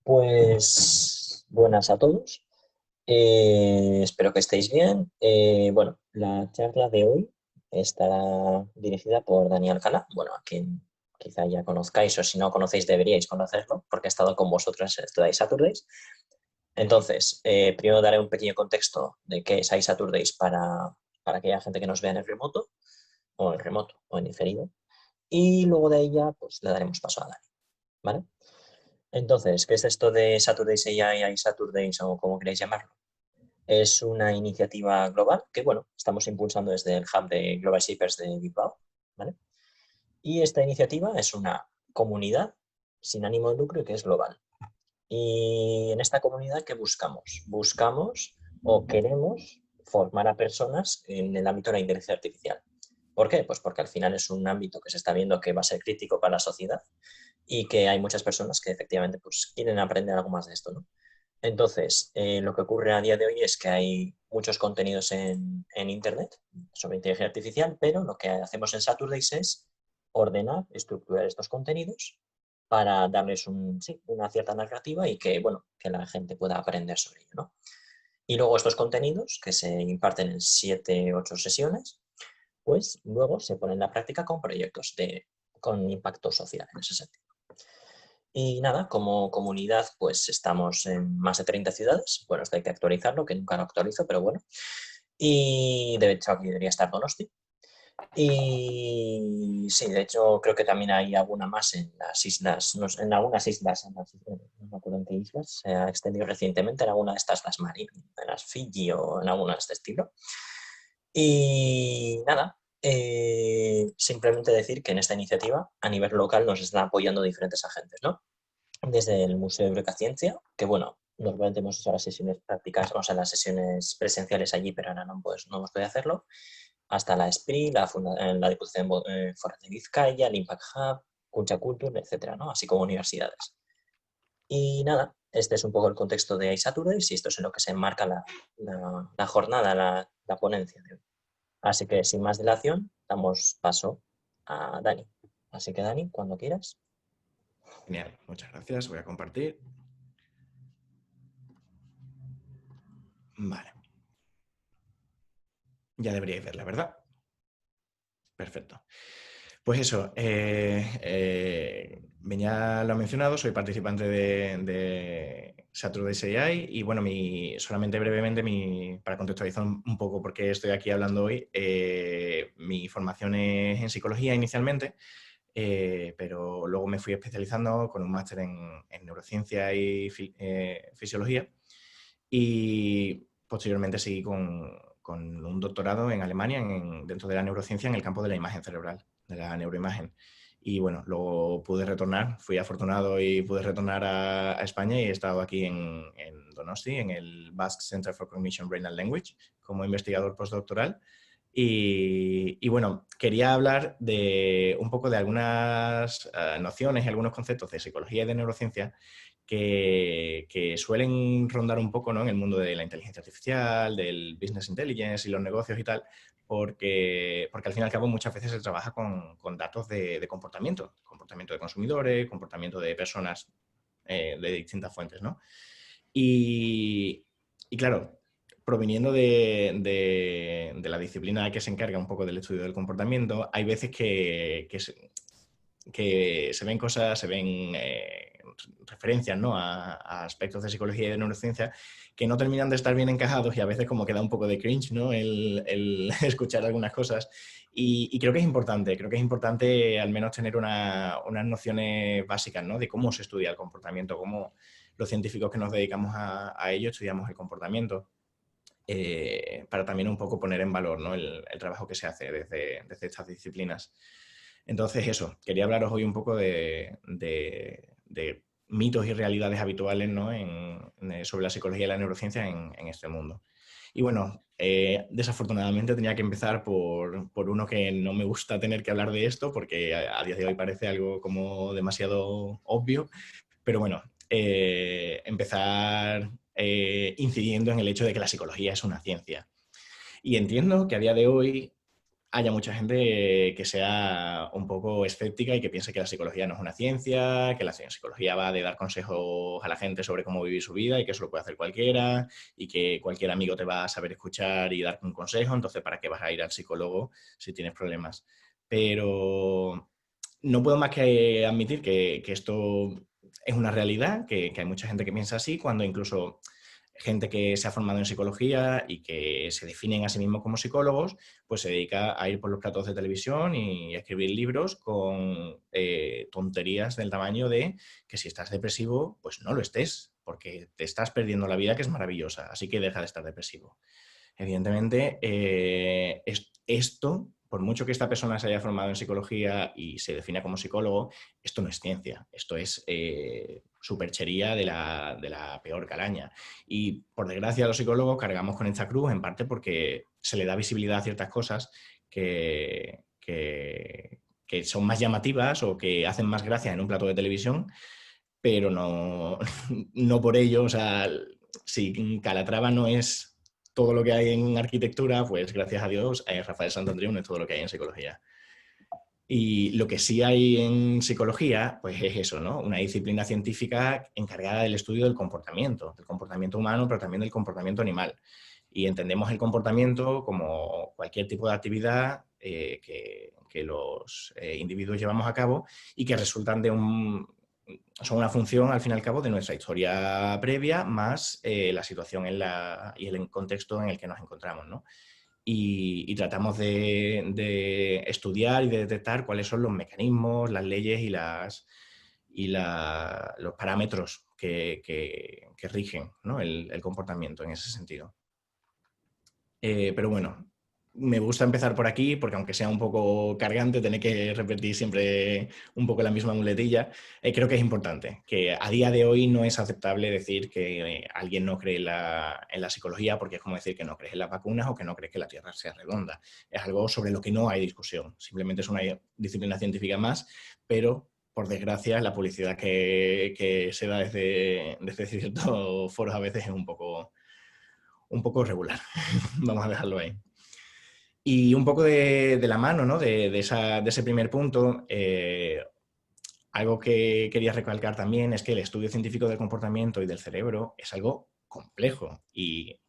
Pues buenas a todos. Espero que estéis bien. Bueno, la charla de hoy estará dirigida por Dani Alcalá. Bueno, a quien quizá ya conozcáis o si no conocéis deberíais conocerlo porque ha estado con vosotros en Today Saturdays. Entonces, primero daré un pequeño contexto de qué es iSaturdays para aquella gente que nos vea en remoto o en diferido. Y luego de ella, pues le daremos paso a Dani, ¿vale? Entonces, ¿qué es esto de Saturdays AI y Saturdays o como queréis llamarlo? Es una iniciativa global que, bueno, estamos impulsando desde el hub de Global Shapers de Bilbao, ¿vale? Y esta iniciativa es una comunidad sin ánimo de lucro y que es global. Y en esta comunidad, ¿qué buscamos? Buscamos o queremos formar a personas en el ámbito de la inteligencia artificial. ¿Por qué? Pues porque al final es un ámbito que se está viendo que va a ser crítico para la sociedad y que hay muchas personas que efectivamente pues, quieren aprender algo más de esto, ¿no? Entonces, lo que ocurre a día de hoy es que hay muchos contenidos en Internet sobre inteligencia artificial, pero lo que hacemos en Saturdays es ordenar, estructurar estos contenidos para darles sí, una cierta narrativa y que, bueno, que la gente pueda aprender sobre ello, ¿no? Y luego estos contenidos, que se imparten en 7, 8 sesiones, pues luego se ponen en la práctica con proyectos con impacto social en ese sentido. Y nada, como comunidad, pues estamos en más de 30 ciudades. Bueno, esto hay que actualizarlo, que nunca lo actualizo, pero bueno. Y de hecho aquí debería estar Donosti. Y sí, de hecho creo que también hay alguna más en las islas, no sé, en algunas islas, no me acuerdo en qué islas, se ha extendido recientemente en alguna de estas, las Marinas, en las Fiji o en alguna de este estilo. Y nada, simplemente decir que en esta iniciativa a nivel local nos están apoyando diferentes agentes, ¿no? Desde el Museo de Eurocaciencia, que bueno, normalmente hemos hecho las sesiones prácticas, o sea, las sesiones presenciales allí, pero ahora no, pues, no hemos podido hacerlo, hasta la SPRI, la Diputación Foral de Vizcaya, el Impact Hub, Cuncha Culture, etcétera, ¿no? Así como universidades. Y nada, este es un poco el contexto de iSaturdays y esto es en lo que se enmarca la jornada, la ponencia de hoy. Así que sin más dilación, damos paso a Dani. Así que Dani, cuando quieras. Genial, muchas gracias. Voy a compartir. Vale. Ya deberíais verla, ¿verdad? Perfecto. Pues eso, ya lo he mencionado, soy participante de Saturdays AI y bueno, solamente brevemente, para contextualizar un poco por qué estoy aquí hablando hoy, mi formación es en psicología inicialmente, pero luego me fui especializando con un máster en neurociencia y fisiología y posteriormente seguí con un doctorado en Alemania dentro de la neurociencia en el campo de la imagen cerebral, de la neuroimagen. Y bueno, luego pude retornar, fui afortunado y pude retornar a España y he estado aquí en Donosti, en el Basque Center for Cognition, Brain and Language, como investigador postdoctoral. Y bueno, quería hablar de un poco de algunas nociones y algunos conceptos de psicología y de neurociencia que suelen rondar un poco, ¿no?, en el mundo de la inteligencia artificial, del business intelligence y los negocios y tal, porque al fin y al cabo muchas veces se trabaja con datos de comportamiento de consumidores, comportamiento de personas de distintas fuentes, ¿no? Y claro, proviniendo de la disciplina que se encarga un poco del estudio del comportamiento, hay veces que se ven cosas, se ven referencias, ¿no?, a aspectos de psicología y de neurociencia que no terminan de estar bien encajados y a veces como que da un poco de cringe, ¿no?, el escuchar algunas cosas. Y creo que es importante al menos tener unas nociones básicas, ¿no?, de cómo se estudia el comportamiento, cómo los científicos que nos dedicamos a ello estudiamos el comportamiento. Para también un poco poner en valor, ¿no?, el trabajo que se hace desde estas disciplinas. Entonces eso, quería hablaros hoy un poco de mitos y realidades habituales, ¿no?, sobre la psicología y la neurociencia en este mundo. Y bueno, desafortunadamente tenía que empezar por uno que no me gusta tener que hablar de esto porque a día de hoy parece algo como demasiado obvio, pero bueno, empezar incidiendo en el hecho de que la psicología es una ciencia. Y entiendo que a día de hoy haya mucha gente que sea un poco escéptica y que piense que la psicología no es una ciencia, que la psicología va de dar consejos a la gente sobre cómo vivir su vida y que eso lo puede hacer cualquiera y que cualquier amigo te va a saber escuchar y darte un consejo, entonces ¿para qué vas a ir al psicólogo si tienes problemas? Pero no puedo más que admitir que esto es una realidad, que hay mucha gente que piensa así, cuando incluso gente que se ha formado en psicología y que se definen a sí mismos como psicólogos, pues se dedica a ir por los platos de televisión y a escribir libros con tonterías del tamaño de que si estás depresivo, pues no lo estés, porque te estás perdiendo la vida, que es maravillosa, así que deja de estar depresivo. Evidentemente, esto, por mucho que esta persona se haya formado en psicología y se defina como psicólogo, esto no es ciencia, esto es superchería de la peor calaña. Y por desgracia los psicólogos cargamos con esta cruz en parte porque se le da visibilidad a ciertas cosas que son más llamativas o que hacen más gracia en un plato de televisión, pero no, no por ello, o sea, si Calatrava no es todo lo que hay en arquitectura, pues gracias a Dios, Rafael Santandreu no es todo lo que hay en psicología. Y lo que sí hay en psicología, pues es eso, ¿no? Una disciplina científica encargada del estudio del comportamiento humano, pero también del comportamiento animal. Y entendemos el comportamiento como cualquier tipo de actividad que los individuos llevamos a cabo y que resultan son una función, al fin y al cabo, de nuestra historia previa, más la situación y el contexto en el que nos encontramos, ¿no? Y tratamos de estudiar y de detectar cuáles son los mecanismos, las leyes los parámetros que rigen, ¿no? el comportamiento en ese sentido. Pero bueno, me gusta empezar por aquí porque aunque sea un poco cargante tener que repetir siempre un poco la misma muletilla, creo que es importante, que a día de hoy no es aceptable decir que alguien no cree en la psicología, porque es como decir que no crees en las vacunas o que no crees que la Tierra sea redonda. Es algo sobre lo que no hay discusión, simplemente es una disciplina científica más, pero por desgracia la publicidad que se da desde ciertos foros a veces es un poco regular. Vamos a dejarlo ahí. Y un poco de la mano, ¿no? de ese primer punto, algo que quería recalcar también es que el estudio científico del comportamiento y del cerebro es algo complejo y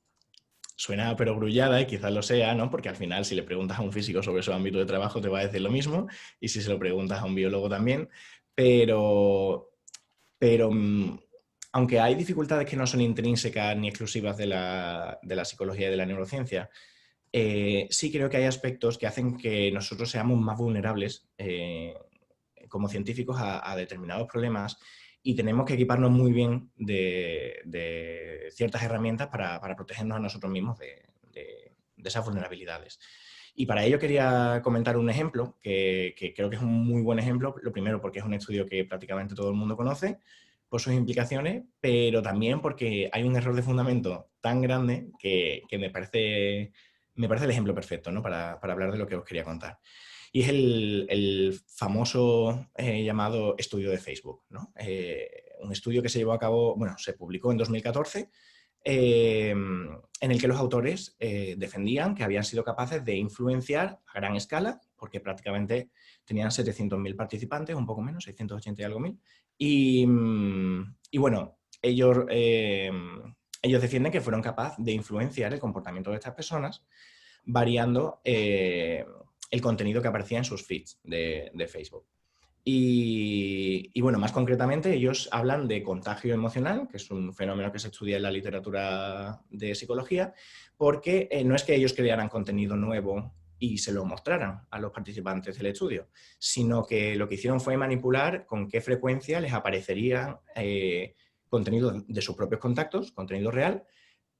suena perogrullada y quizás lo sea, ¿no? Porque al final si le preguntas a un físico sobre su ámbito de trabajo te va a decir lo mismo y si se lo preguntas a un biólogo también, pero aunque hay dificultades que no son intrínsecas ni exclusivas de la psicología y de la neurociencia, sí creo que hay aspectos que hacen que nosotros seamos más vulnerables como científicos a determinados problemas y tenemos que equiparnos muy bien de ciertas herramientas para protegernos a nosotros mismos de esas vulnerabilidades. Y para ello quería comentar un ejemplo que creo que es un muy buen ejemplo. Lo primero porque es un estudio que prácticamente todo el mundo conoce por sus implicaciones, pero también porque hay un error de fundamento tan grande que me parece el ejemplo perfecto, ¿no? para hablar de lo que os quería contar. Y es el famoso llamado estudio de Facebook, ¿no? Un estudio que se llevó a cabo, bueno, se publicó en 2014, en el que los autores defendían que habían sido capaces de influenciar a gran escala, porque prácticamente tenían 700.000 participantes, un poco menos, 680 y algo mil. Y bueno, ellos defienden que fueron capaces de influenciar el comportamiento de estas personas variando el contenido que aparecía en sus feeds de Facebook. Y bueno, más concretamente, ellos hablan de contagio emocional, que es un fenómeno que se estudia en la literatura de psicología, porque no es que ellos crearan contenido nuevo y se lo mostraran a los participantes del estudio, sino que lo que hicieron fue manipular con qué frecuencia les aparecería contenido de sus propios contactos, contenido real,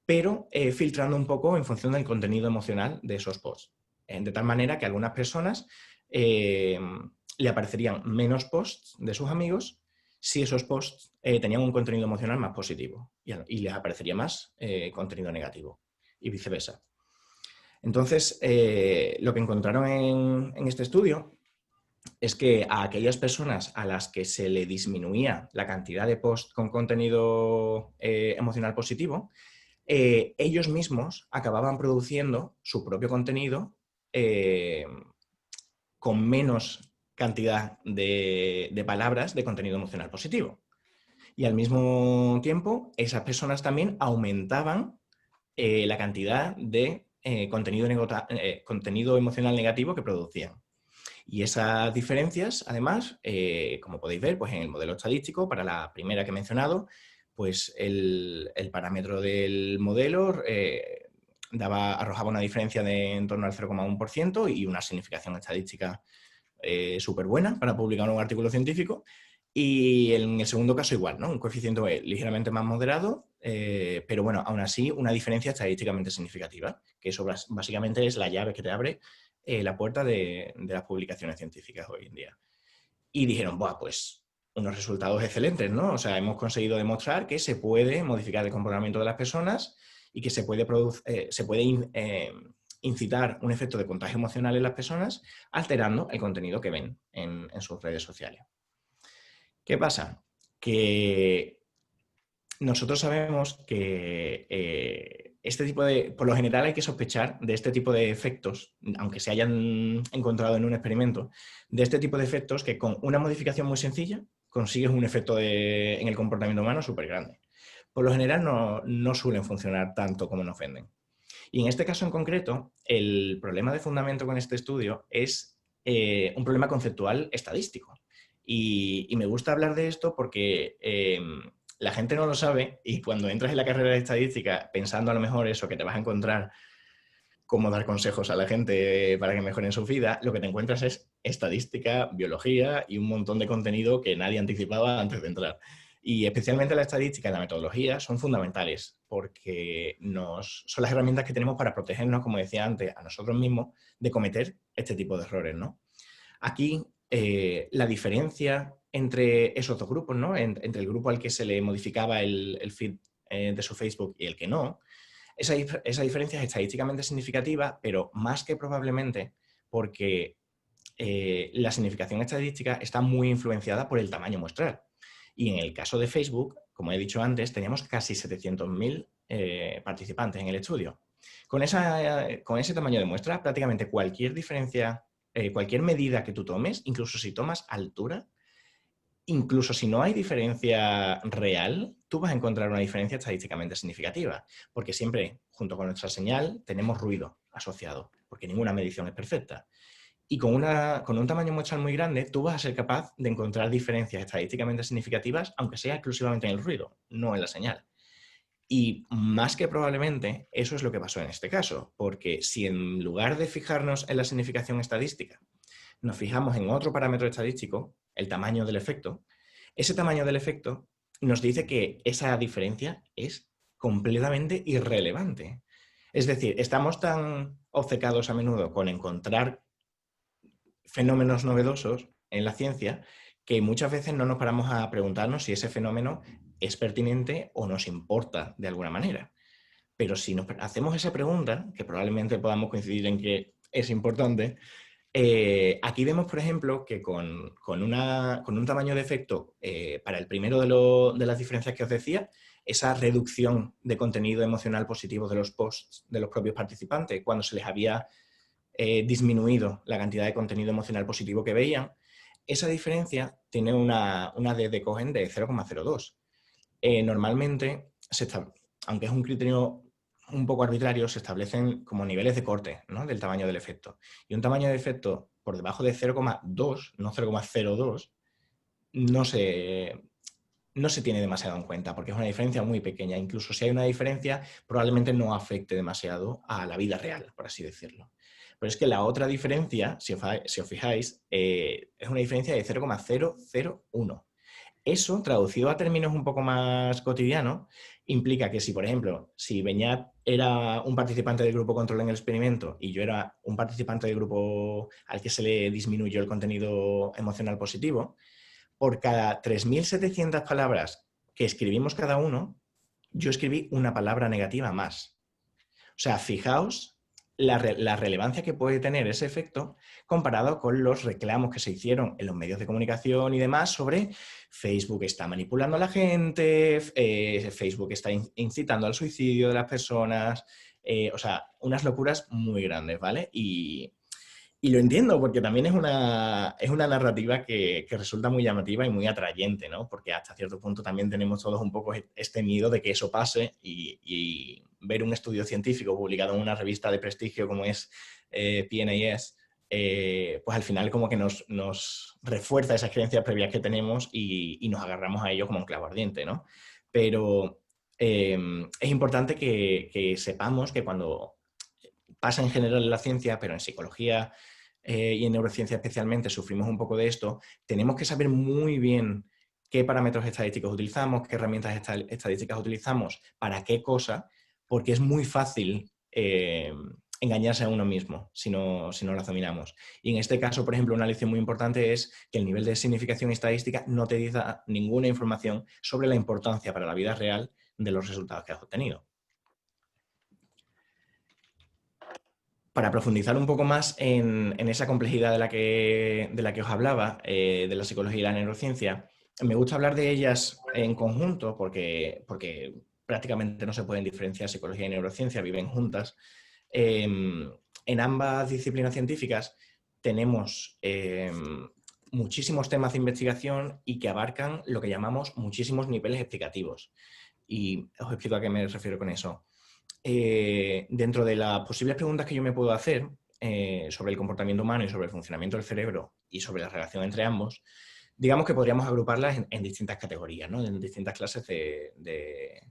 pero filtrando un poco en función del contenido emocional de esos posts. De tal manera que a algunas personas le aparecerían menos posts de sus amigos si esos posts tenían un contenido emocional más positivo y les aparecería más contenido negativo y viceversa. Entonces, lo que encontraron en este estudio es que a aquellas personas a las que se le disminuía la cantidad de posts con contenido emocional positivo, ellos mismos acababan produciendo su propio contenido con menos cantidad de palabras de contenido emocional positivo. Y al mismo tiempo, esas personas también aumentaban la cantidad de contenido emocional negativo que producían. Y esas diferencias, además, como podéis ver, pues en el modelo estadístico, para la primera que he mencionado, pues el parámetro del modelo arrojaba una diferencia de en torno al 0,1% y una significación estadística súper buena para publicar un artículo científico. Y en el segundo caso igual, ¿no? Un coeficiente ligeramente más moderado, pero bueno, aún así una diferencia estadísticamente significativa, que eso básicamente es la llave que te abre la puerta de las publicaciones científicas hoy en día. Y dijeron, buah, pues unos resultados excelentes, ¿no? O sea, hemos conseguido demostrar que se puede modificar el comportamiento de las personas y que se puede incitar un efecto de contagio emocional en las personas alterando el contenido que ven en sus redes sociales. ¿Qué pasa? Que nosotros sabemos que por lo general hay que sospechar de este tipo de efectos, aunque se hayan encontrado en un experimento, de este tipo de efectos que con una modificación muy sencilla consigues un efecto en el comportamiento humano súper grande. Por lo general no suelen funcionar tanto como nos venden. Y en este caso en concreto, el problema de fundamento con este estudio es un problema conceptual estadístico. Y me gusta hablar de esto porque la gente no lo sabe y cuando entras en la carrera de estadística pensando a lo mejor eso, que te vas a encontrar cómo dar consejos a la gente para que mejoren su vida, lo que te encuentras es estadística, biología y un montón de contenido que nadie anticipaba antes de entrar. Y especialmente la estadística y la metodología son fundamentales porque son las herramientas que tenemos para protegernos, como decía antes, a nosotros mismos de cometer este tipo de errores, ¿no? Aquí la diferencia entre esos dos grupos, ¿no? Entre el grupo al que se le modificaba el feed de su Facebook y el que no, esa diferencia es estadísticamente significativa, pero más que probablemente porque la significación estadística está muy influenciada por el tamaño muestral. Y en el caso de Facebook, como he dicho antes, teníamos casi 700.000 participantes en el estudio. Con ese tamaño de muestra, prácticamente cualquier diferencia, cualquier medida que tú tomes, incluso si tomas altura, incluso si no hay diferencia real, tú vas a encontrar una diferencia estadísticamente significativa, porque siempre, junto con nuestra señal, tenemos ruido asociado, porque ninguna medición es perfecta. Y con un tamaño muestral muy grande, tú vas a ser capaz de encontrar diferencias estadísticamente significativas, aunque sea exclusivamente en el ruido, no en la señal. Y más que probablemente, eso es lo que pasó en este caso, porque si en lugar de fijarnos en la significación estadística, nos fijamos en otro parámetro estadístico, el tamaño del efecto, ese tamaño del efecto nos dice que esa diferencia es completamente irrelevante. Es decir, estamos tan obcecados a menudo con encontrar fenómenos novedosos en la ciencia que muchas veces no nos paramos a preguntarnos si ese fenómeno es pertinente o nos importa de alguna manera. Pero si nos hacemos esa pregunta, que probablemente podamos coincidir en que es importante, aquí vemos, por ejemplo, que con un tamaño de efecto para el primero de las diferencias que os decía, esa reducción de contenido emocional positivo de los posts de los propios participantes, cuando se les había disminuido la cantidad de contenido emocional positivo que veían, esa diferencia tiene una D de Cohen de 0,02. Normalmente, aunque es un criterio un poco arbitrario, se establecen como niveles de corte, ¿no?, del tamaño del efecto. Y un tamaño de efecto por debajo de 0,2, no 0,02, no se tiene demasiado en cuenta porque es una diferencia muy pequeña. Incluso si hay una diferencia, probablemente no afecte demasiado a la vida real, por así decirlo. Pero es que la otra diferencia, si os fijáis, es una diferencia de 0,001. Eso, traducido a términos un poco más cotidianos, implica que si, por ejemplo, si Beñat era un participante del grupo control en el experimento y yo era un participante del grupo al que se le disminuyó el contenido emocional positivo, por cada 3.700 palabras que escribimos cada uno, yo escribí una palabra negativa más. O sea, fijaos la relevancia que puede tener ese efecto comparado con los reclamos que se hicieron en los medios de comunicación y demás sobre Facebook está manipulando a la gente, Facebook está incitando al suicidio de las personas, o sea, unas locuras muy grandes, ¿vale? Y Y lo entiendo, porque también es una narrativa que resulta muy llamativa y muy atrayente, ¿no? Porque hasta cierto punto también tenemos todos un poco este miedo de que eso pase y ver un estudio científico publicado en una revista de prestigio como es PNAS, pues al final como que nos refuerza esas creencias previas que tenemos y nos agarramos a ello como un clavo ardiente, ¿no? Pero es importante que sepamos que cuando pasa en general en la ciencia, pero en psicología y en neurociencia especialmente sufrimos un poco de esto, tenemos que saber muy bien qué parámetros estadísticos utilizamos, qué herramientas estadísticas utilizamos, para qué cosa, porque es muy fácil engañarse a uno mismo si no las dominamos. Y en este caso, por ejemplo, una lección muy importante es que el nivel de significación estadística no te da ninguna información sobre la importancia para la vida real de los resultados que has obtenido. Para profundizar un poco más en esa complejidad de la que os hablaba, de la psicología y la neurociencia, me gusta hablar de ellas en conjunto porque prácticamente no se pueden diferenciar psicología y neurociencia, viven juntas. En ambas disciplinas científicas tenemos muchísimos temas de investigación y que abarcan lo que llamamos muchísimos niveles explicativos. Y os explico a qué me refiero con eso. Dentro de las posibles preguntas que yo me puedo hacer sobre el comportamiento humano y sobre el funcionamiento del cerebro y sobre la relación entre ambos, digamos que podríamos agruparlas en distintas categorías, ¿no? En distintas clases de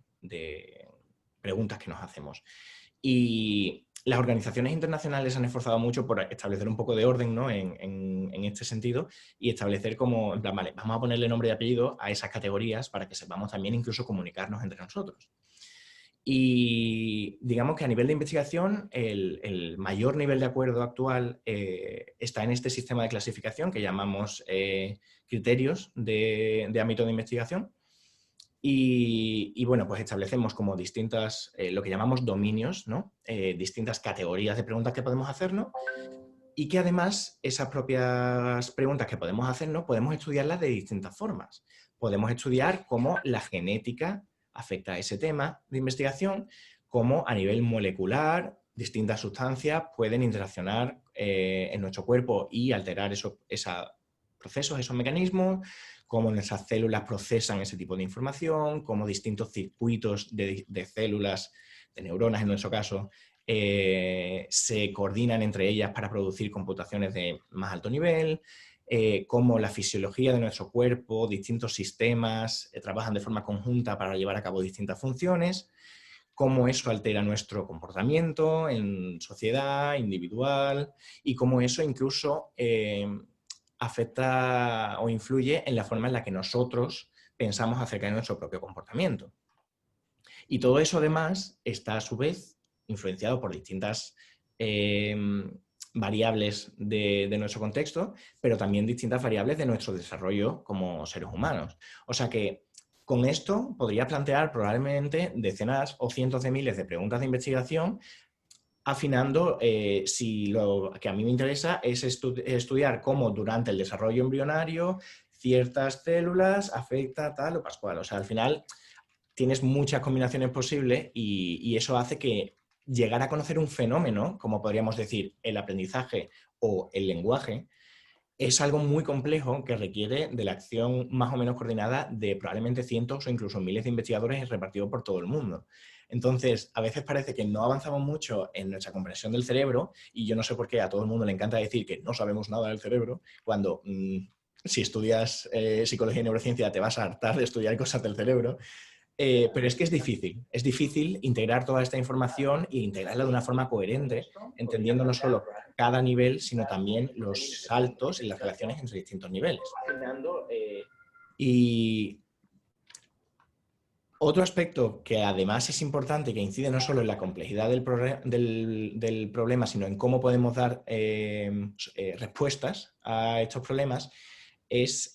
preguntas que nos hacemos. Y las organizaciones internacionales se han esforzado mucho por establecer un poco de orden, ¿no? en este sentido y establecer como, en plan, vale, vamos a ponerle nombre y apellido a esas categorías para que sepamos también incluso comunicarnos entre nosotros. Y digamos que a nivel de investigación, el mayor nivel de acuerdo actual está en este sistema de clasificación que llamamos criterios de ámbito de investigación. Y bueno, pues establecemos como distintas, lo que llamamos dominios, ¿no? Distintas categorías de preguntas que podemos hacernos y que además esas propias preguntas que podemos hacernos podemos estudiarlas de distintas formas. Podemos estudiar cómo la genética afecta a ese tema de investigación, cómo a nivel molecular distintas sustancias pueden interaccionar en nuestro cuerpo y alterar esos procesos, esos mecanismos, cómo nuestras células procesan ese tipo de información, cómo distintos circuitos de células, de neuronas en nuestro caso, se coordinan entre ellas para producir computaciones de más alto nivel, cómo la fisiología de nuestro cuerpo, distintos sistemas trabajan de forma conjunta para llevar a cabo distintas funciones, cómo eso altera nuestro comportamiento en sociedad, individual, y cómo eso incluso afecta o influye en la forma en la que nosotros pensamos acerca de nuestro propio comportamiento. Y todo eso además está a su vez influenciado por distintas variables de nuestro contexto, pero también distintas variables de nuestro desarrollo como seres humanos. O sea que con esto podría plantear probablemente decenas o cientos de miles de preguntas de investigación, afinando si lo que a mí me interesa es estudiar cómo durante el desarrollo embrionario ciertas células afecta tal o pascual. O sea, al final tienes muchas combinaciones posibles y eso hace que llegar a conocer un fenómeno, como podríamos decir el aprendizaje o el lenguaje, es algo muy complejo que requiere de la acción más o menos coordinada de probablemente cientos o incluso miles de investigadores repartidos por todo el mundo. Entonces, a veces parece que no avanzamos mucho en nuestra comprensión del cerebro y yo no sé por qué a todo el mundo le encanta decir que no sabemos nada del cerebro cuando si estudias psicología y neurociencia te vas a hartar de estudiar cosas del cerebro. Pero es que es difícil integrar toda esta información e integrarla de una forma coherente, entendiendo no solo cada nivel, sino también los saltos y las relaciones entre distintos niveles. Y otro aspecto que además es importante, que incide no solo en la complejidad del problema, sino en cómo podemos dar respuestas a estos problemas, es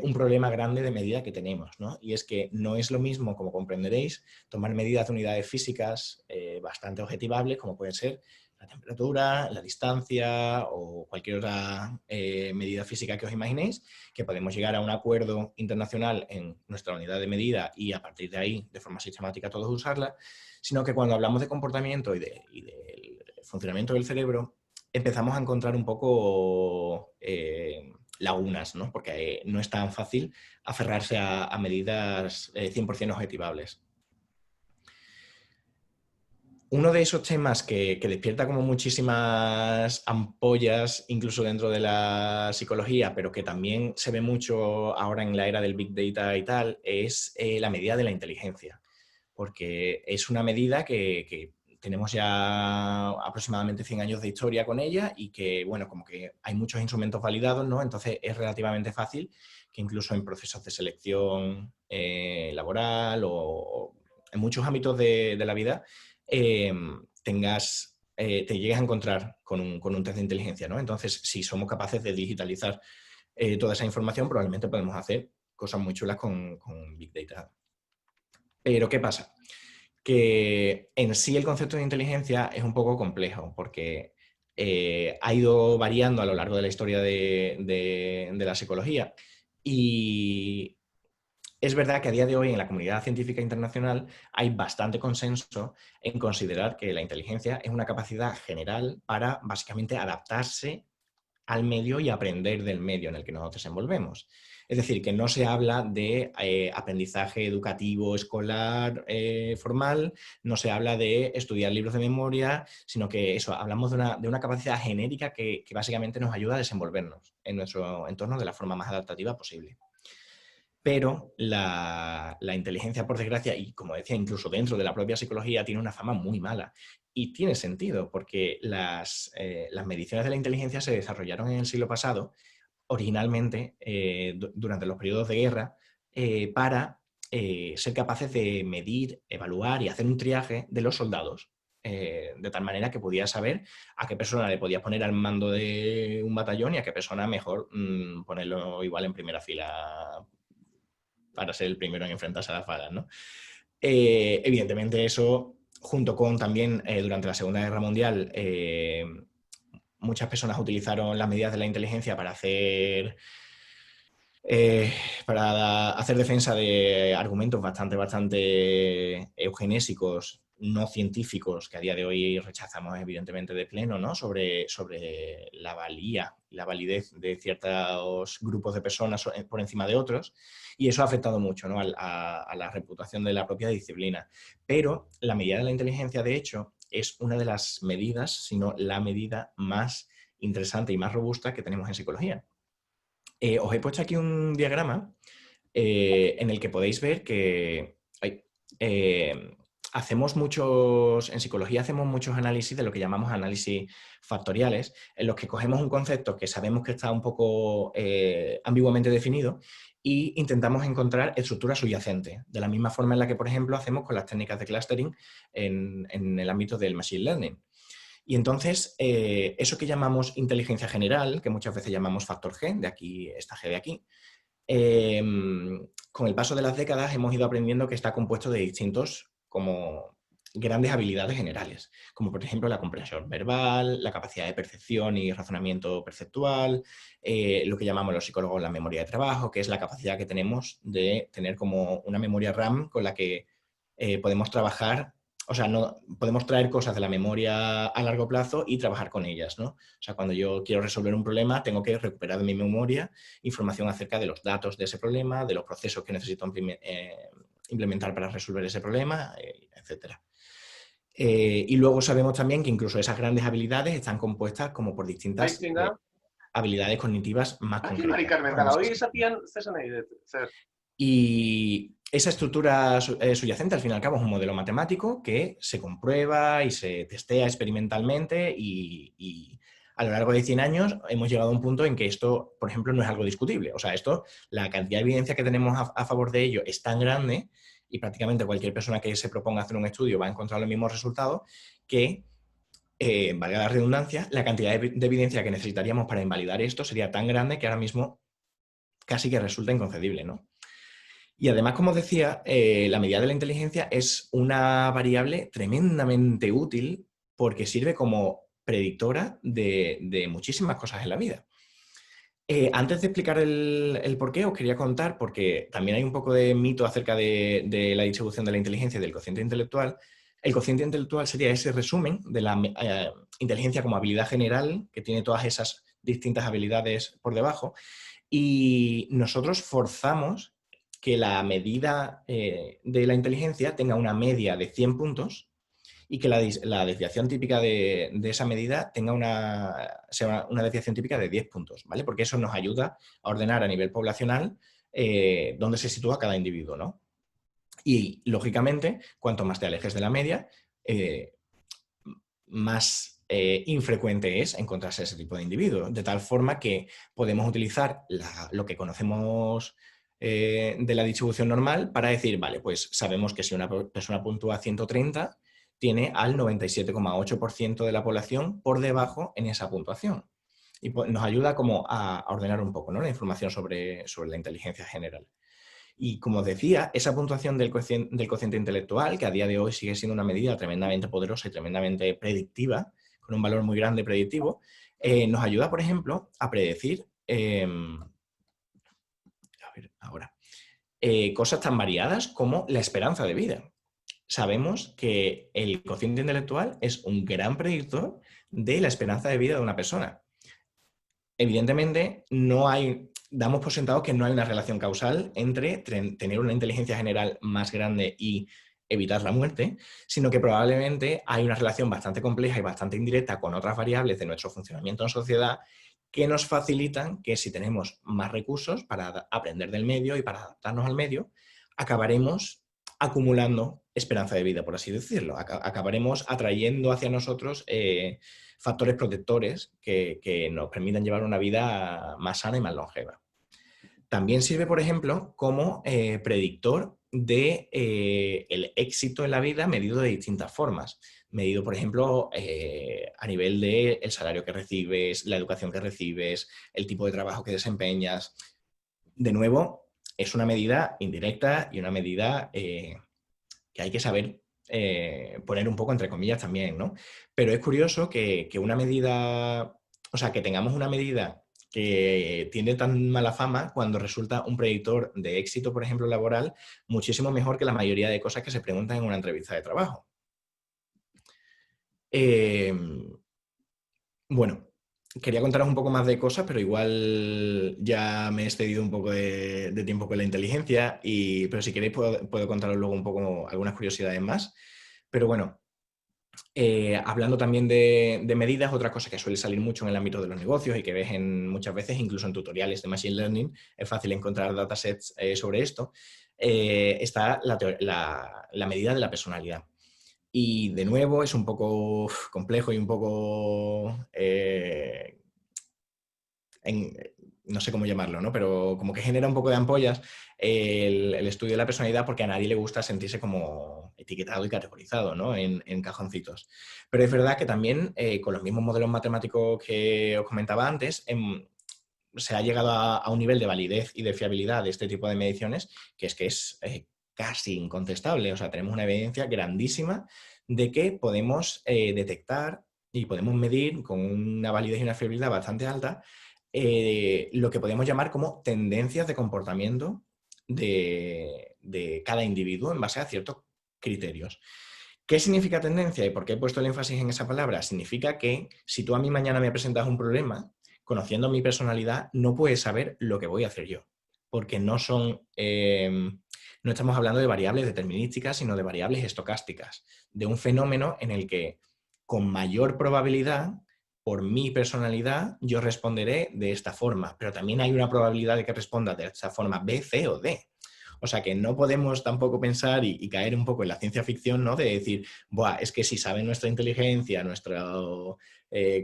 un problema grande de medida que tenemos, ¿no? Y es que no es lo mismo, como comprenderéis, tomar medidas de unidades físicas bastante objetivables, como pueden ser la temperatura, la distancia o cualquier otra medida física que os imaginéis, que podemos llegar a un acuerdo internacional en nuestra unidad de medida y a partir de ahí, de forma sistemática, todos usarla, sino que cuando hablamos de comportamiento y del funcionamiento del cerebro, empezamos a encontrar un poco lagunas, ¿no? Porque no es tan fácil aferrarse a medidas 100% objetivables. Uno de esos temas que despierta como muchísimas ampollas, incluso dentro de la psicología, pero que también se ve mucho ahora en la era del Big Data y tal, es la medida de la inteligencia. Porque es una medida que tenemos ya aproximadamente 100 años de historia con ella y que, bueno, como que hay muchos instrumentos validados, ¿no? Entonces es relativamente fácil que incluso en procesos de selección laboral o en muchos ámbitos de la vida te llegues a encontrar con un test de inteligencia, ¿no? Entonces, si somos capaces de digitalizar toda esa información, probablemente podemos hacer cosas muy chulas con Big Data. Pero, ¿qué pasa? Que en sí el concepto de inteligencia es un poco complejo, porque ha ido variando a lo largo de la historia de la psicología y es verdad que a día de hoy en la comunidad científica internacional hay bastante consenso en considerar que la inteligencia es una capacidad general para básicamente adaptarse al medio y aprender del medio en el que nos desenvolvemos. Es decir, que no se habla de aprendizaje educativo escolar formal, no se habla de estudiar libros de memoria, sino que eso, hablamos de una capacidad genérica que básicamente nos ayuda a desenvolvernos en nuestro entorno de la forma más adaptativa posible. Pero la inteligencia, por desgracia, y como decía, incluso dentro de la propia psicología, tiene una fama muy mala. Y tiene sentido, porque las mediciones de la inteligencia se desarrollaron en el siglo pasado, originalmente durante los periodos de guerra, para ser capaces de medir, evaluar y hacer un triaje de los soldados. De tal manera que podías saber a qué persona le podías poner al mando de un batallón y a qué persona mejor ponerlo igual en primera fila para ser el primero en enfrentarse a las balas, ¿no? Evidentemente eso, junto con también durante la Segunda Guerra Mundial, muchas personas utilizaron las medidas de la inteligencia para hacer defensa de argumentos bastante eugenésicos, no científicos, que a día de hoy rechazamos evidentemente de pleno, ¿no? sobre la valía y la validez de ciertos grupos de personas por encima de otros, y eso ha afectado mucho, ¿no? a la reputación de la propia disciplina. Pero la medida de la inteligencia, de hecho, es una de las medidas, sino la medida más interesante y más robusta que tenemos en psicología. Os he puesto aquí un diagrama en el que podéis ver que en psicología hacemos muchos análisis de lo que llamamos análisis factoriales, en los que cogemos un concepto que sabemos que está un poco ambiguamente definido e intentamos encontrar estructuras subyacentes, de la misma forma en la que, por ejemplo, hacemos con las técnicas de clustering en el ámbito del machine learning. Y entonces, eso que llamamos inteligencia general, que muchas veces llamamos factor G, de aquí, esta G de aquí, con el paso de las décadas hemos ido aprendiendo que está compuesto de distintos como grandes habilidades generales, como por ejemplo la comprensión verbal, la capacidad de percepción y razonamiento perceptual, lo que llamamos los psicólogos la memoria de trabajo, que es la capacidad que tenemos de tener como una memoria RAM con la que podemos trabajar. O sea, no, podemos traer cosas de la memoria a largo plazo y trabajar con ellas, ¿no? O sea, cuando yo quiero resolver un problema, tengo que recuperar de mi memoria información acerca de los datos de ese problema, de los procesos que necesito implementar para resolver ese problema, etc. Y luego sabemos también que incluso esas grandes habilidades están compuestas como por distintas habilidades cognitivas más concretas. Y esa estructura subyacente, al fin y al cabo, es un modelo matemático que se comprueba y se testea experimentalmente y a lo largo de 100 años hemos llegado a un punto en que esto, por ejemplo, no es algo discutible. O sea, la cantidad de evidencia que tenemos a favor de ello es tan grande y prácticamente cualquier persona que se proponga hacer un estudio va a encontrar los mismos resultados que, valga la redundancia, la cantidad de evidencia que necesitaríamos para invalidar esto sería tan grande que ahora mismo casi que resulta inconcebible, ¿no? Y además, como os decía, la medida de la inteligencia es una variable tremendamente útil porque sirve como predictora de muchísimas cosas en la vida. Antes de explicar el por qué, os quería contar, porque también hay un poco de mito acerca de la distribución de la inteligencia y del cociente intelectual, El cociente intelectual sería ese resumen de la inteligencia como habilidad general, que tiene todas esas distintas habilidades por debajo, y nosotros forzamos que la medida de la inteligencia tenga una media de 100 puntos y que la desviación típica de esa medida tenga sea una desviación típica de 10 puntos, ¿vale? Porque eso nos ayuda a ordenar a nivel poblacional dónde se sitúa cada individuo, ¿no? Y, lógicamente, cuanto más te alejes de la media, más infrecuente es encontrarse ese tipo de individuos. De tal forma que podemos utilizar lo que conocemos de la distribución normal para decir, vale, pues sabemos que si una persona puntúa 130, tiene al 97,8% de la población por debajo en esa puntuación. Y nos ayuda como a ordenar un poco, ¿no?, la información sobre la inteligencia general. Y como os decía, esa puntuación del cociente intelectual, que a día de hoy sigue siendo una medida tremendamente poderosa y tremendamente predictiva, con un valor muy grande predictivo, nos ayuda, por ejemplo, a predecir cosas tan variadas como la esperanza de vida. Sabemos que el cociente intelectual es un gran predictor de la esperanza de vida de una persona. Evidentemente, damos por sentado que no hay una relación causal entre tener una inteligencia general más grande y evitar la muerte, sino que probablemente hay una relación bastante compleja y bastante indirecta con otras variables de nuestro funcionamiento en sociedad que nos facilitan que, si tenemos más recursos para aprender del medio y para adaptarnos al medio, acabaremos acumulando esperanza de vida, por así decirlo. Acabaremos atrayendo hacia nosotros factores protectores que nos permitan llevar una vida más sana y más longeva. También sirve, por ejemplo, como predictor de el éxito en la vida medido de distintas formas. Medido, por ejemplo, a nivel del salario que recibes, la educación que recibes, el tipo de trabajo que desempeñas. De nuevo, es una medida indirecta y una medida que hay que saber poner un poco entre comillas también, ¿no? Pero es curioso que una medida, o sea, que tengamos una medida que tiene tan mala fama cuando resulta un predictor de éxito, por ejemplo, laboral, muchísimo mejor que la mayoría de cosas que se preguntan en una entrevista de trabajo. Bueno, quería contaros un poco más de cosas, pero igual ya me he excedido un poco de tiempo con la inteligencia, pero si queréis puedo contaros luego un poco algunas curiosidades más. Pero bueno, hablando también de medidas, otra cosa que suele salir mucho en el ámbito de los negocios y que ves muchas veces, incluso en tutoriales de Machine Learning, es fácil encontrar datasets sobre esto, está la medida de la personalidad. Y de nuevo es un poco complejo y un poco, no sé cómo llamarlo, ¿no? Pero como que genera un poco de ampollas el estudio de la personalidad, porque a nadie le gusta sentirse como etiquetado y categorizado, ¿no?, en cajoncitos. Pero es verdad que también con los mismos modelos matemáticos que os comentaba antes, se ha llegado a un nivel de validez y de fiabilidad de este tipo de mediciones que es casi incontestable. O sea, tenemos una evidencia grandísima de que podemos detectar y podemos medir con una validez y una fiabilidad bastante alta lo que podemos llamar como tendencias de comportamiento de cada individuo en base a ciertos criterios. ¿Qué significa tendencia y por qué he puesto el énfasis en esa palabra? Significa que si tú a mí mañana me presentas un problema, conociendo mi personalidad, no puedes saber lo que voy a hacer yo, porque no estamos hablando de variables determinísticas, sino de variables estocásticas, de un fenómeno en el que con mayor probabilidad, por mi personalidad, yo responderé de esta forma, pero también hay una probabilidad de que responda de esta forma B, C o D. O sea que no podemos tampoco pensar y caer un poco en la ciencia ficción, ¿no?, de decir, buah, es que si saben nuestra inteligencia, nuestro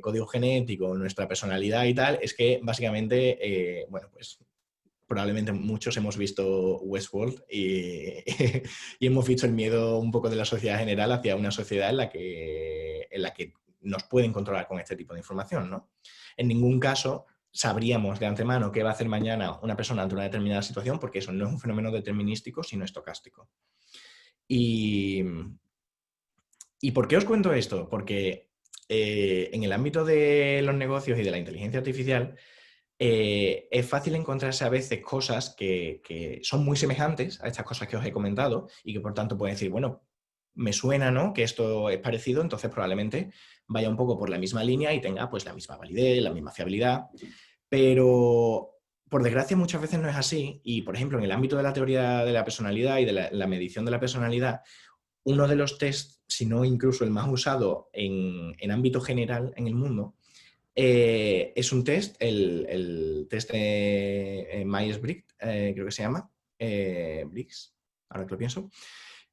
código genético, nuestra personalidad y tal, es que básicamente, bueno, pues probablemente muchos hemos visto Westworld y, y hemos visto el miedo un poco de la sociedad general hacia una sociedad en la que nos pueden controlar con este tipo de información, ¿no? En ningún caso sabríamos de antemano qué va a hacer mañana una persona ante una determinada situación, porque eso no es un fenómeno determinístico, sino estocástico. ¿Y por qué os cuento esto? Porque en el ámbito de los negocios y de la inteligencia artificial es fácil encontrarse a veces cosas que son muy semejantes a estas cosas que os he comentado y que por tanto pueden decir, bueno, me suena, ¿no?, que esto es parecido, entonces probablemente vaya un poco por la misma línea y tenga pues la misma validez, la misma fiabilidad, pero por desgracia muchas veces no es así y, por ejemplo, en el ámbito de la teoría de la personalidad y de la medición de la personalidad, uno de los tests, si no incluso el más usado en ámbito general en el mundo, es un test, el test de Myers-Briggs, creo que se llama, Briggs, ahora que lo pienso.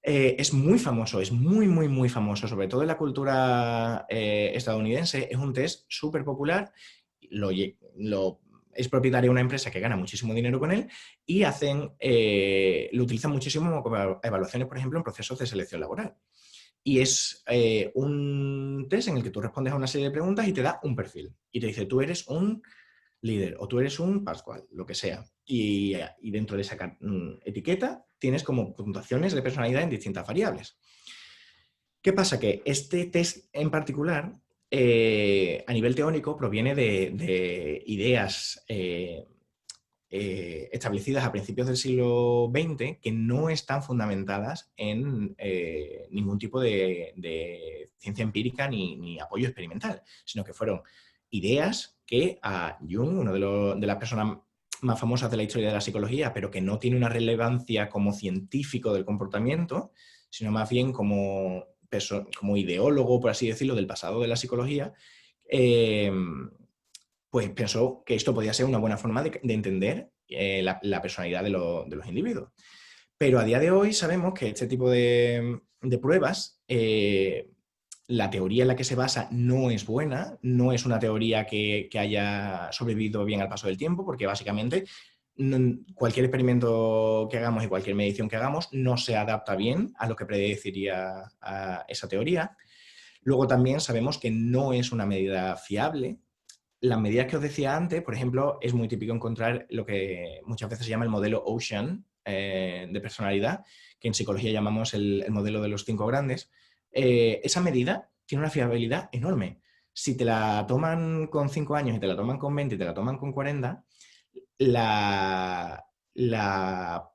Es muy famoso, es muy, muy, muy famoso, sobre todo en la cultura estadounidense. Es un test súper popular, es propietaria de una empresa que gana muchísimo dinero con él y lo utilizan muchísimo como evaluaciones, por ejemplo, en procesos de selección laboral. Y es un test en el que tú respondes a una serie de preguntas y te da un perfil. Y te dice, tú eres un líder o tú eres un Pascual, lo que sea. Y dentro de esa etiqueta tienes como puntuaciones de personalidad en distintas variables. ¿Qué pasa? Que este test en particular, a nivel teórico, proviene de ideas establecidas a principios del siglo XX que no están fundamentadas en ningún tipo de ciencia empírica ni apoyo experimental, sino que fueron ideas que a Jung, uno de las personas más famosas de la historia de la psicología, pero que no tiene una relevancia como científico del comportamiento, sino más bien como ideólogo, por así decirlo, del pasado de la psicología, pues pensó que esto podía ser una buena forma de entender la personalidad de los individuos. Pero a día de hoy sabemos que este tipo de pruebas, la teoría en la que se basa no es buena, no es una teoría que haya sobrevivido bien al paso del tiempo, porque básicamente cualquier experimento que hagamos y cualquier medición que hagamos no se adapta bien a lo que predeciría a esa teoría. Luego también sabemos que no es una medida fiable. Las medidas que os decía antes, por ejemplo, es muy típico encontrar lo que muchas veces se llama el modelo Ocean de personalidad, que en psicología llamamos el modelo de los 5 grandes. Esa medida tiene una fiabilidad enorme. Si te la toman con 5 años y te la toman con 20 y te la toman con 40, la, la,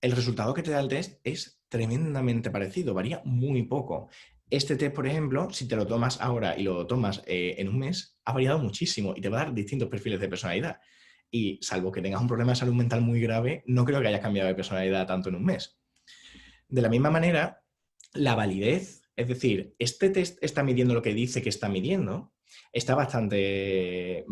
el resultado que te da el test es tremendamente parecido, varía muy poco. Este test, por ejemplo, si te lo tomas ahora y lo tomas en un mes, ha variado muchísimo y te va a dar distintos perfiles de personalidad. Y salvo que tengas un problema de salud mental muy grave, no creo que hayas cambiado de personalidad tanto en un mes. De la misma manera, la validez, es decir, este test está midiendo lo que dice que está midiendo, está bastante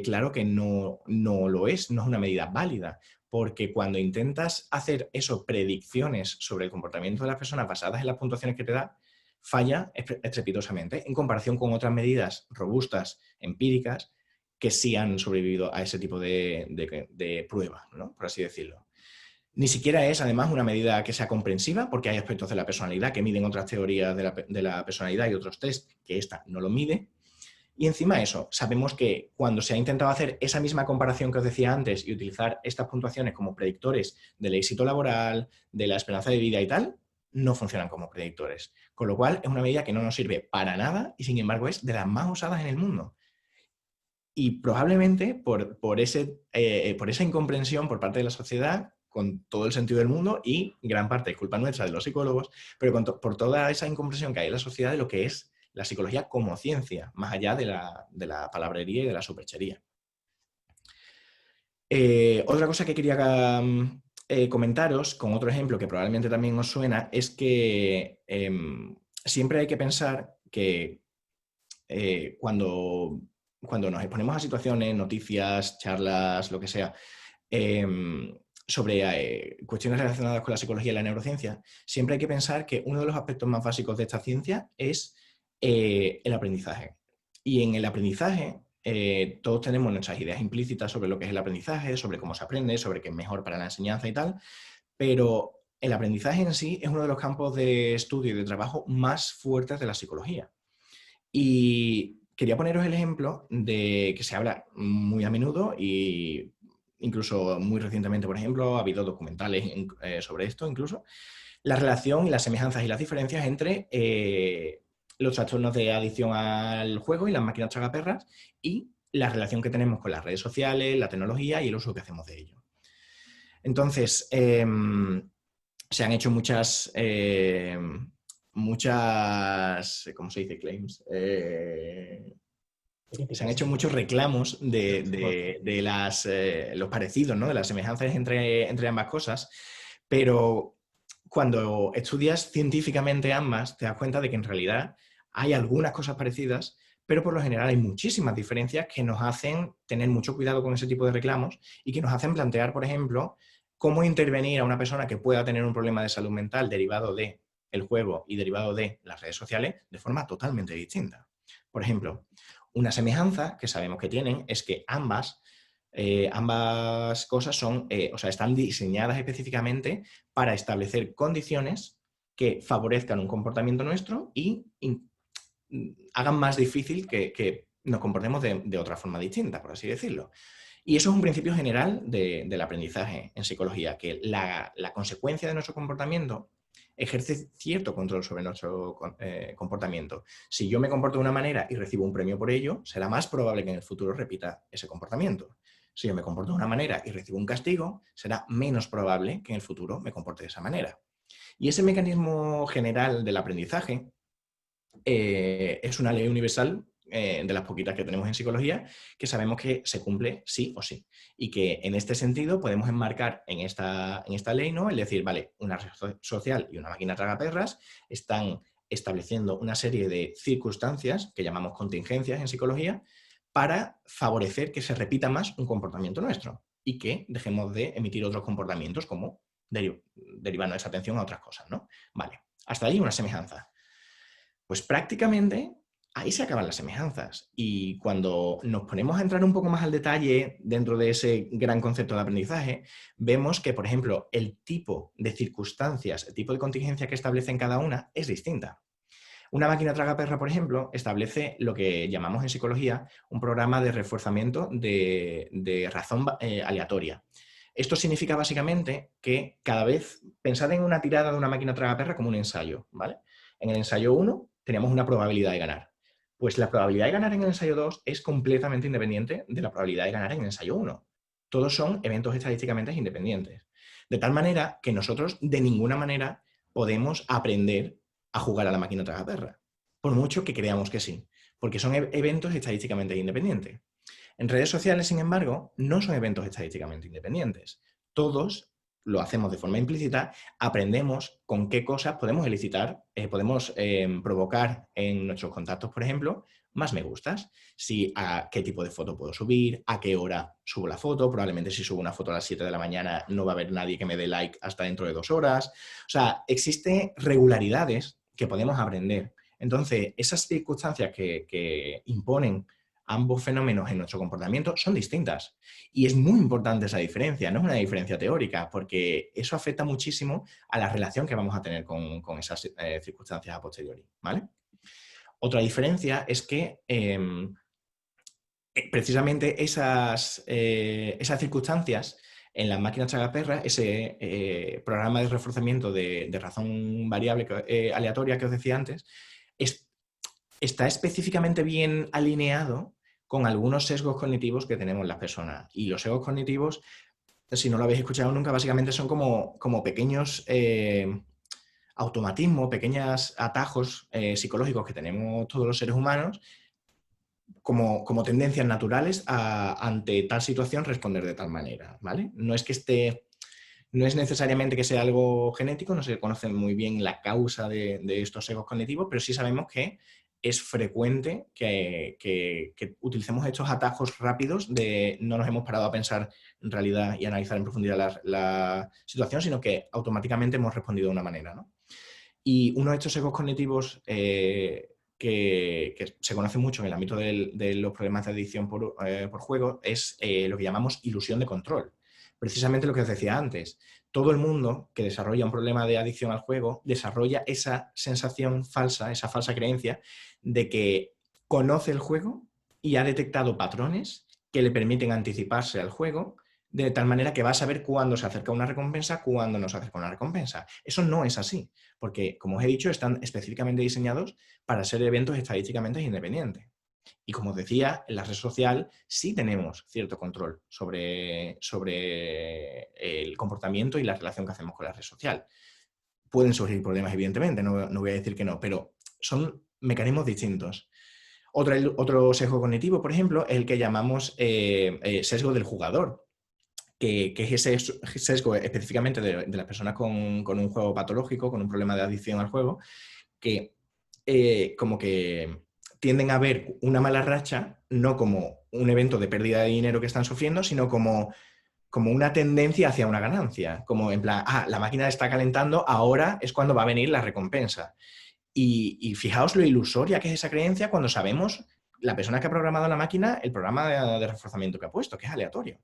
claro que no lo es, no es una medida válida, porque cuando intentas hacer eso, predicciones sobre el comportamiento de las personas basadas en las puntuaciones que te da, falla estrepitosamente en comparación con otras medidas robustas, empíricas, que sí han sobrevivido a ese tipo de prueba, ¿no?, por así decirlo. Ni siquiera es, además, una medida que sea comprensiva, porque hay aspectos de la personalidad que miden otras teorías de la personalidad y otros test que esta no lo mide. Y encima de eso, sabemos que cuando se ha intentado hacer esa misma comparación que os decía antes y utilizar estas puntuaciones como predictores del éxito laboral, de la esperanza de vida y tal, no funcionan como predictores. Con lo cual, es una medida que no nos sirve para nada y, sin embargo, es de las más usadas en el mundo. Y probablemente por esa incomprensión por parte de la sociedad, con todo el sentido del mundo, y gran parte es culpa nuestra de los psicólogos, pero por toda esa incomprensión que hay en la sociedad de lo que es la psicología como ciencia, más allá de la palabrería y de la superchería. Otra cosa que quería comentaros, con otro ejemplo que probablemente también os suena, es que siempre hay que pensar que cuando nos exponemos a situaciones, noticias, charlas, lo que sea, sobre cuestiones relacionadas con la psicología y la neurociencia, siempre hay que pensar que uno de los aspectos más básicos de esta ciencia es el aprendizaje. Y en el aprendizaje todos tenemos nuestras ideas implícitas sobre lo que es el aprendizaje, sobre cómo se aprende, sobre qué es mejor para la enseñanza y tal, pero el aprendizaje en sí es uno de los campos de estudio y de trabajo más fuertes de la psicología. Y quería poneros el ejemplo de que se habla muy a menudo y incluso muy recientemente, por ejemplo, ha habido documentales sobre esto incluso, la relación y las semejanzas y las diferencias entre los trastornos de adicción al juego y las máquinas tragaperras y la relación que tenemos con las redes sociales, la tecnología y el uso que hacemos de ello. Entonces, se han hecho muchas muchas, ¿cómo se dice? Claims. Se han hecho muchos reclamos de los parecidos, ¿no? De las semejanzas entre ambas cosas, pero cuando estudias científicamente ambas, te das cuenta de que en realidad hay algunas cosas parecidas, pero por lo general hay muchísimas diferencias que nos hacen tener mucho cuidado con ese tipo de reclamos y que nos hacen plantear, por ejemplo, cómo intervenir a una persona que pueda tener un problema de salud mental derivado del juego y derivado de las redes sociales de forma totalmente distinta. Por ejemplo, una semejanza que sabemos que tienen es que ambas cosas están diseñadas específicamente para establecer condiciones que favorezcan un comportamiento nuestro y hagan más difícil que nos comportemos de otra forma distinta, por así decirlo. Y eso es un principio general del aprendizaje en psicología, que la consecuencia de nuestro comportamiento ejerce cierto control sobre nuestro comportamiento. Si yo me comporto de una manera y recibo un premio por ello, será más probable que en el futuro repita ese comportamiento. Si yo me comporto de una manera y recibo un castigo, será menos probable que en el futuro me comporte de esa manera. Y ese mecanismo general del aprendizaje es una ley universal de las poquitas que tenemos en psicología, que sabemos que se cumple sí o sí. Y que en este sentido podemos enmarcar en esta ley, ¿no? El decir, vale, una red social y una máquina tragaperras están estableciendo una serie de circunstancias que llamamos contingencias en psicología para favorecer que se repita más un comportamiento nuestro y que dejemos de emitir otros comportamientos como derivando esa atención a otras cosas, ¿no? Vale, hasta ahí una semejanza. Pues prácticamente ahí se acaban las semejanzas. Y cuando nos ponemos a entrar un poco más al detalle dentro de ese gran concepto de aprendizaje, vemos que, por ejemplo, el tipo de circunstancias, el tipo de contingencia que establece en cada una es distinta. Una máquina tragaperra, por ejemplo, establece lo que llamamos en psicología un programa de refuerzamiento de razón aleatoria. Esto significa básicamente que cada vez, pensad en una tirada de una máquina tragaperra como un ensayo, ¿vale? En el ensayo 1 teníamos una probabilidad de ganar. Pues la probabilidad de ganar en el ensayo 2 es completamente independiente de la probabilidad de ganar en el ensayo 1. Todos son eventos estadísticamente independientes. De tal manera que nosotros de ninguna manera podemos aprender a jugar a la máquina tragaperra, por mucho que creamos que sí, porque son eventos estadísticamente independientes. En redes sociales, sin embargo, no son eventos estadísticamente independientes. Todos lo hacemos de forma implícita, aprendemos con qué cosas podemos elicitar, podemos provocar en nuestros contactos, por ejemplo, más me gustas. Si a qué tipo de foto puedo subir, a qué hora subo la foto. Probablemente si subo una foto a las 7 de la mañana no va a haber nadie que me dé like hasta dentro de 2 horas. O sea, existen regularidades que podemos aprender. Entonces, esas circunstancias que imponen ambos fenómenos en nuestro comportamiento son distintas. Y es muy importante esa diferencia, no es una diferencia teórica, porque eso afecta muchísimo a la relación que vamos a tener con esas circunstancias a posteriori, ¿vale? Otra diferencia es que precisamente esas circunstancias en las máquinas tragaperras, ese programa de reforzamiento de razón variable aleatoria que os decía antes, está específicamente bien alineado con algunos sesgos cognitivos que tenemos las personas. Y los sesgos cognitivos, si no lo habéis escuchado nunca, básicamente son como pequeños automatismos, pequeños atajos psicológicos que tenemos todos los seres humanos como tendencias naturales ante tal situación responder de tal manera, ¿vale? No es necesariamente que sea algo genético, no se conoce muy bien la causa de estos sesgos cognitivos, pero sí sabemos que es frecuente que utilicemos estos atajos rápidos de no nos hemos parado a pensar en realidad y analizar en profundidad la situación, sino que automáticamente hemos respondido de una manera, ¿no? Y uno de estos sesgos cognitivos que se conoce mucho en el ámbito de los problemas de adicción por juego es lo que llamamos ilusión de control. Precisamente lo que os decía antes, todo el mundo que desarrolla un problema de adicción al juego desarrolla esa sensación falsa, esa falsa creencia de que conoce el juego y ha detectado patrones que le permiten anticiparse al juego de tal manera que va a saber cuándo se acerca una recompensa, cuándo no se acerca una recompensa. Eso no es así, porque, como os he dicho, están específicamente diseñados para ser eventos estadísticamente independientes. Y como os decía, en la red social sí tenemos cierto control sobre el comportamiento y la relación que hacemos con la red social. pueden surgir problemas, evidentemente, no voy a decir que no, pero son mecanismos distintos. Otro sesgo cognitivo, por ejemplo, es el que llamamos sesgo del jugador, que es ese sesgo específicamente de las personas con un juego patológico, con un problema de adicción al juego, que como que tienden a ver una mala racha no como un evento de pérdida de dinero que están sufriendo, sino como una tendencia hacia una ganancia, como en plan, la máquina está calentando, ahora es cuando va a venir la recompensa. Y fijaos lo ilusoria que es esa creencia cuando sabemos la persona que ha programado la máquina, el programa de reforzamiento que ha puesto, que es aleatorio.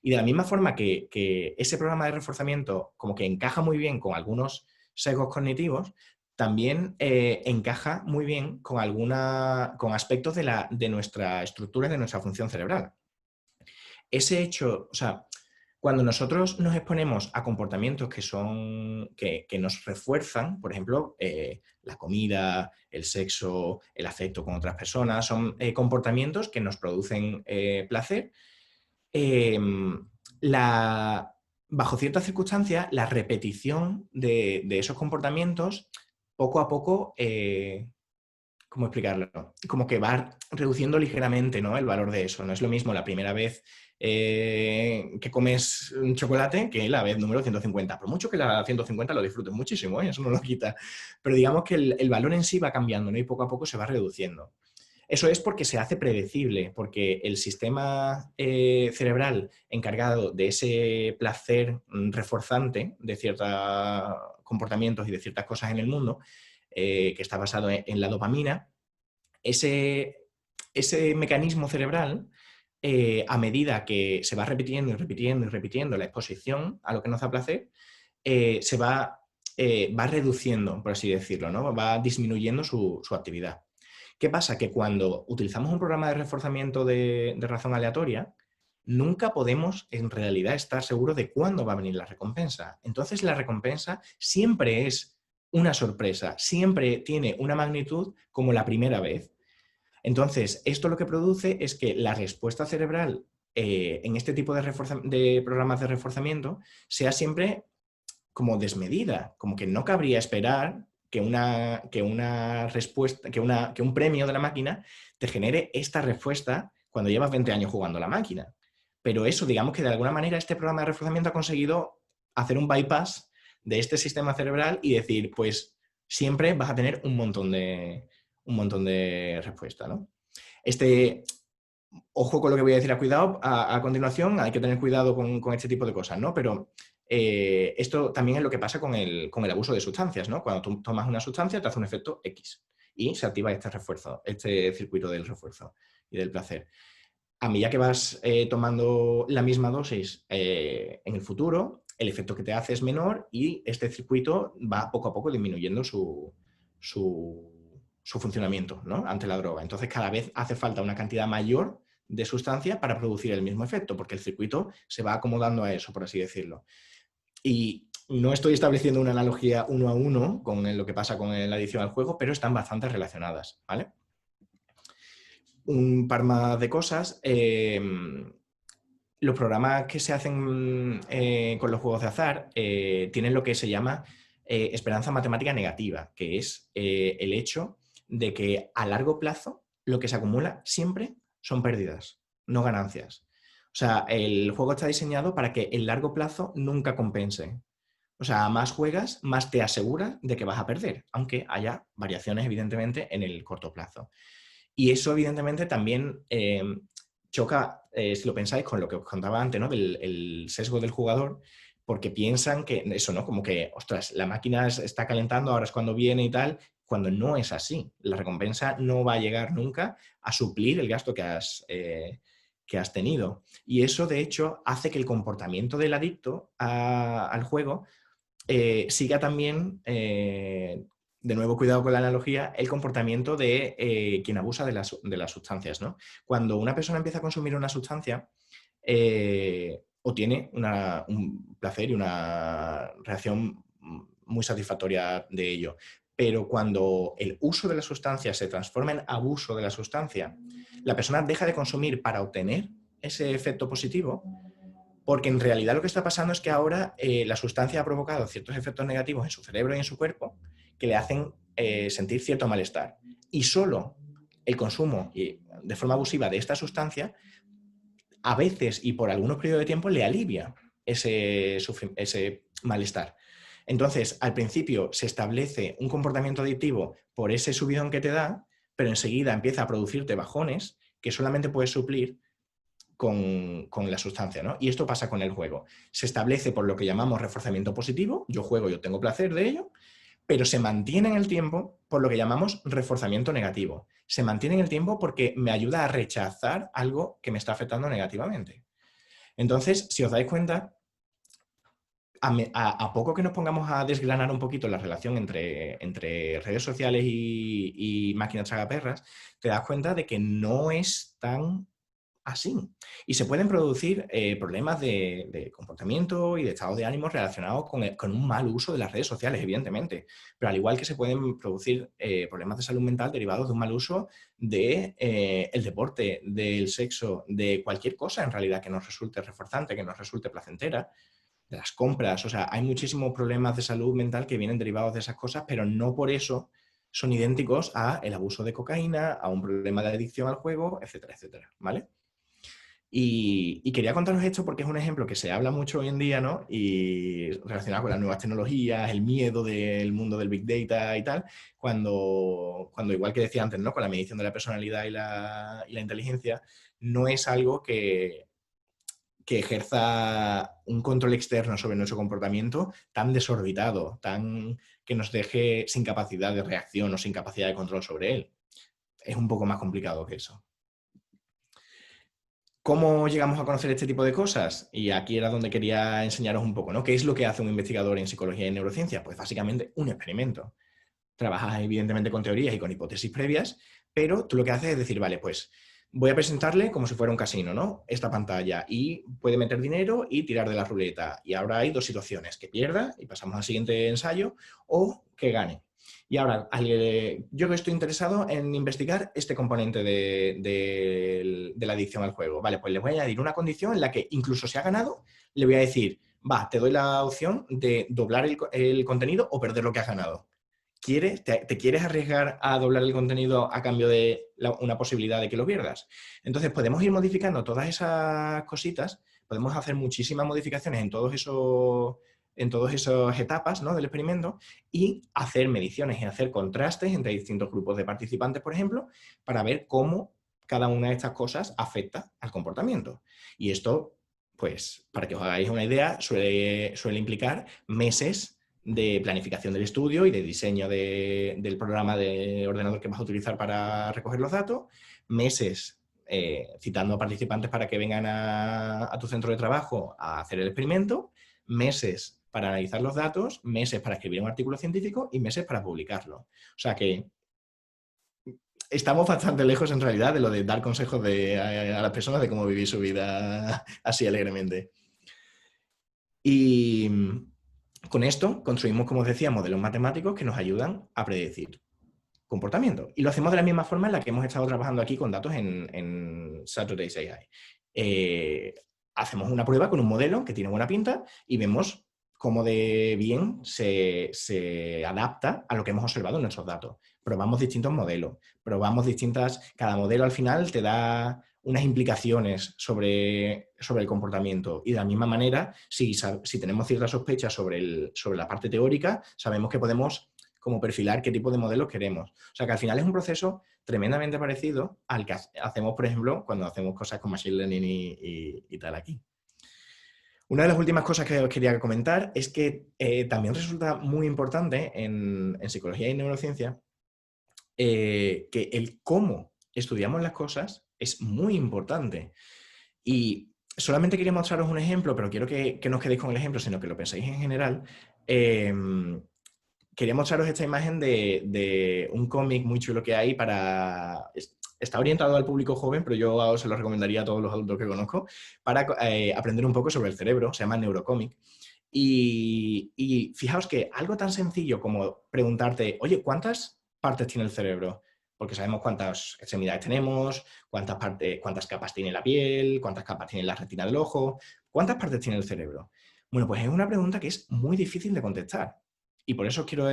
Y de la misma forma que ese programa de reforzamiento como que encaja muy bien con algunos sesgos cognitivos, también encaja muy bien con aspectos de nuestra estructura y de nuestra función cerebral. Ese hecho, o sea, cuando nosotros nos exponemos a comportamientos que nos refuerzan, por ejemplo, la comida, el sexo, el afecto con otras personas, son comportamientos que nos producen placer. Bajo ciertas circunstancias, la repetición de esos comportamientos, poco a poco, ¿cómo explicarlo? Como que va reduciendo ligeramente, ¿no?, el valor de eso. No es lo mismo la primera vez que comes un chocolate que la vez número 150. Por mucho que la 150 lo disfrutes muchísimo, eso no lo quita. Pero digamos que el valor en sí va cambiando, ¿no?, y poco a poco se va reduciendo. Eso es porque se hace predecible, porque el sistema cerebral encargado de ese placer reforzante de ciertos comportamientos y de ciertas cosas en el mundo, que está basado en la dopamina, ese mecanismo cerebral, a medida que se va repitiendo y repitiendo y repitiendo la exposición a lo que nos da placer, se va reduciendo, por así decirlo, ¿no? Va disminuyendo su actividad. ¿Qué pasa? Que cuando utilizamos un programa de reforzamiento de razón aleatoria, nunca podemos en realidad estar seguros de cuándo va a venir la recompensa. Entonces la recompensa siempre es una sorpresa, siempre tiene una magnitud como la primera vez. Entonces, esto lo que produce es que la respuesta cerebral en este tipo de programas de reforzamiento sea siempre como desmedida, como que no cabría esperar que una respuesta, que un premio de la máquina te genere esta respuesta cuando llevas 20 años jugando a la máquina. Pero eso, digamos que de alguna manera este programa de reforzamiento ha conseguido hacer un bypass de este sistema cerebral y decir, pues siempre vas a tener un montón de respuesta, ¿no? Ojo con lo que voy a decir a continuación, hay que tener cuidado con este tipo de cosas, ¿no? Pero esto también es lo que pasa con el abuso de sustancias, ¿no? Cuando tú tomas una sustancia te hace un efecto X y se activa este circuito del refuerzo y del placer. A medida que vas tomando la misma dosis en el futuro, el efecto que te hace es menor y este circuito va poco a poco disminuyendo su funcionamiento, ¿no?, ante la droga. Entonces cada vez hace falta una cantidad mayor de sustancia para producir el mismo efecto, porque el circuito se va acomodando a eso, por así decirlo. Y no estoy estableciendo una analogía uno a uno con lo que pasa con la adicción al juego, pero están bastante relacionadas, ¿vale? Un par más de cosas. Los programas que se hacen con los juegos de azar tienen lo que se llama esperanza matemática negativa, que es el hecho de que a largo plazo lo que se acumula siempre son pérdidas, no ganancias. O sea, el juego está diseñado para que el largo plazo nunca compense. O sea, más juegas, más te aseguras de que vas a perder, aunque haya variaciones, evidentemente, en el corto plazo. Y eso, evidentemente, también choca, si lo pensáis, con lo que os contaba antes, ¿no?, del sesgo del jugador, porque piensan que eso, ¿no?, como que, ostras, la máquina está calentando, ahora es cuando viene y tal, cuando no es así. La recompensa no va a llegar nunca a suplir el gasto que has tenido. Y eso, de hecho, hace que el comportamiento del adicto al juego siga también, de nuevo cuidado con la analogía, el comportamiento de quien abusa de las sustancias, ¿no? Cuando una persona empieza a consumir una sustancia, o tiene un placer y una reacción muy satisfactoria de ello, pero cuando el uso de la sustancia se transforma en abuso de la sustancia, la persona deja de consumir para obtener ese efecto positivo Porque en realidad lo que está pasando es que ahora la sustancia ha provocado ciertos efectos negativos en su cerebro y en su cuerpo que le hacen sentir cierto malestar. Y solo el consumo de forma abusiva de esta sustancia, a veces y por algunos periodos de tiempo, le alivia ese malestar. Entonces, al principio se establece un comportamiento adictivo por ese subidón que te da, pero enseguida empieza a producirte bajones que solamente puedes suplir con la sustancia, ¿no? Y esto pasa con el juego. Se establece por lo que llamamos reforzamiento positivo, yo juego, yo tengo placer de ello, pero se mantiene en el tiempo por lo que llamamos reforzamiento negativo. Se mantiene en el tiempo porque me ayuda a rechazar algo que me está afectando negativamente. Entonces, si os dais cuenta, a poco que nos pongamos a desgranar un poquito la relación entre redes sociales y máquinas tragaperras, te das cuenta de que no es tan así. Y se pueden producir problemas de comportamiento y de estado de ánimo relacionados con un mal uso de las redes sociales, evidentemente. Pero al igual que se pueden producir problemas de salud mental derivados de un mal uso del deporte, del sexo, de cualquier cosa en realidad que nos resulte reforzante, que nos resulte placentera, de las compras. O sea, hay muchísimos problemas de salud mental que vienen derivados de esas cosas, pero no por eso son idénticos a el abuso de cocaína, a un problema de adicción al juego, etcétera, etcétera, ¿vale? Y quería contaros esto porque es un ejemplo que se habla mucho hoy en día, ¿no? Y relacionado con las nuevas tecnologías, el miedo del mundo del Big Data y tal, cuando igual que decía antes, ¿no? Con la medición de la personalidad y la inteligencia, no es algo que ejerza un control externo sobre nuestro comportamiento tan desorbitado, que nos deje sin capacidad de reacción o sin capacidad de control sobre él. Es un poco más complicado que eso. ¿Cómo llegamos a conocer este tipo de cosas? Y aquí era donde quería enseñaros un poco, ¿no? ¿Qué es lo que hace un investigador en psicología y neurociencia? Pues básicamente un experimento. Trabajas evidentemente con teorías y con hipótesis previas, pero tú lo que haces es decir, vale, pues voy a presentarle como si fuera un casino, ¿no? Esta pantalla y puede meter dinero y tirar de la ruleta. Y ahora hay dos situaciones, que pierda y pasamos al siguiente ensayo o que gane. Y ahora, yo estoy interesado en investigar este componente de la adicción al juego. Vale, pues le voy a añadir una condición en la que incluso si ha ganado, le voy a decir, va, te doy la opción de doblar el contenido o perder lo que has ganado. ¿Te quieres arriesgar a doblar el contenido a cambio de una posibilidad de que lo pierdas? Entonces podemos ir modificando todas esas cositas, podemos hacer muchísimas modificaciones en todas esas etapas, ¿no? Del experimento y hacer mediciones y hacer contrastes entre distintos grupos de participantes, por ejemplo, para ver cómo cada una de estas cosas afecta al comportamiento. Y esto, pues, para que os hagáis una idea, suele implicar meses de planificación del estudio y de diseño del programa de ordenador que vas a utilizar para recoger los datos, meses citando a participantes para que vengan a tu centro de trabajo a hacer el experimento, meses para analizar los datos, meses para escribir un artículo científico y meses para publicarlo. O sea que estamos bastante lejos en realidad de lo de dar consejos a las personas de cómo vivir su vida así alegremente. Y con esto construimos, como os decía, modelos matemáticos que nos ayudan a predecir comportamiento. Y lo hacemos de la misma forma en la que hemos estado trabajando aquí con datos en Saturday's AI. Hacemos una prueba con un modelo que tiene buena pinta y vemos cómo de bien se adapta a lo que hemos observado en nuestros datos. Probamos distintos modelos, cada modelo al final te da unas implicaciones sobre el comportamiento y de la misma manera, si tenemos ciertas sospechas sobre la parte teórica, sabemos que podemos como perfilar qué tipo de modelos queremos. O sea que al final es un proceso tremendamente parecido al que hacemos, por ejemplo, cuando hacemos cosas con Machine Learning y tal aquí. Una de las últimas cosas que os quería comentar es que también resulta muy importante en psicología y neurociencia que el cómo estudiamos las cosas es muy importante. Y solamente quería mostraros un ejemplo, pero quiero que no os quedéis con el ejemplo, sino que lo penséis en general. Quería mostraros esta imagen de un cómic muy chulo que hay para... Está orientado al público joven, pero yo se lo recomendaría a todos los adultos que conozco para aprender un poco sobre el cerebro. Se llama Neurocómic. Y fijaos que algo tan sencillo como preguntarte, oye, ¿cuántas partes tiene el cerebro? Porque sabemos cuántas extremidades tenemos, cuántas capas tiene la piel, cuántas capas tiene la retina del ojo. ¿Cuántas partes tiene el cerebro? Bueno, pues es una pregunta que es muy difícil de contestar. Y por eso os quiero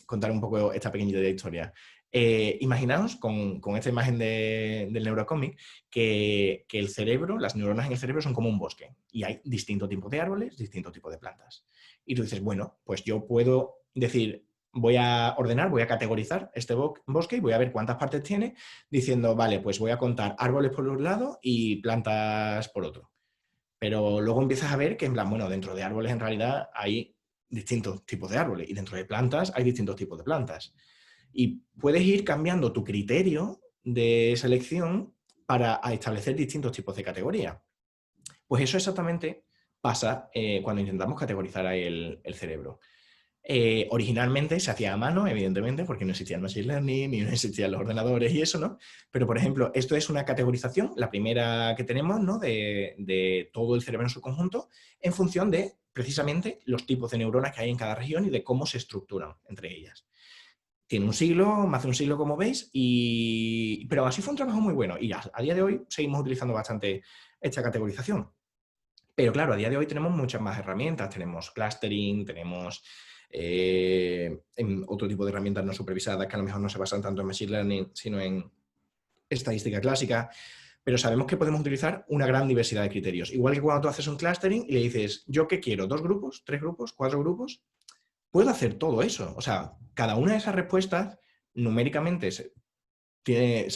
contar un poco esta pequeñita historia. Imaginaos con esta imagen del neurocómic que el cerebro, las neuronas en el cerebro son como un bosque y hay distintos tipos de árboles, distintos tipos de plantas. Y tú dices, bueno, pues yo puedo decir, voy a ordenar, voy a categorizar este bosque y voy a ver cuántas partes tiene, diciendo, vale, pues voy a contar árboles por un lado y plantas por otro. Pero luego empiezas a ver que, en plan, bueno, dentro de árboles en realidad hay distintos tipos de árboles y dentro de plantas hay distintos tipos de plantas. Y puedes ir cambiando tu criterio de selección para establecer distintos tipos de categoría. Pues eso exactamente pasa cuando intentamos categorizar el cerebro. Originalmente se hacía a mano, evidentemente, porque no existía el machine learning ni no existían los ordenadores y eso, ¿no? Pero, por ejemplo, esto es una categorización, la primera que tenemos, ¿no? De todo el cerebro en su conjunto, en función de, precisamente, los tipos de neuronas que hay en cada región y de cómo se estructuran entre ellas. Tiene un siglo, más de un siglo, como veis, pero aún así fue un trabajo muy bueno. Y a día de hoy seguimos utilizando bastante esta categorización. Pero claro, a día de hoy tenemos muchas más herramientas. Tenemos clustering, tenemos otro tipo de herramientas no supervisadas que a lo mejor no se basan tanto en machine learning, sino en estadística clásica. Pero sabemos que podemos utilizar una gran diversidad de criterios. Igual que cuando tú haces un clustering y le dices, ¿yo qué quiero? ¿2 grupos? ¿3 grupos? ¿4 grupos? Puedo hacer todo eso. O sea, cada una de esas respuestas numéricamente se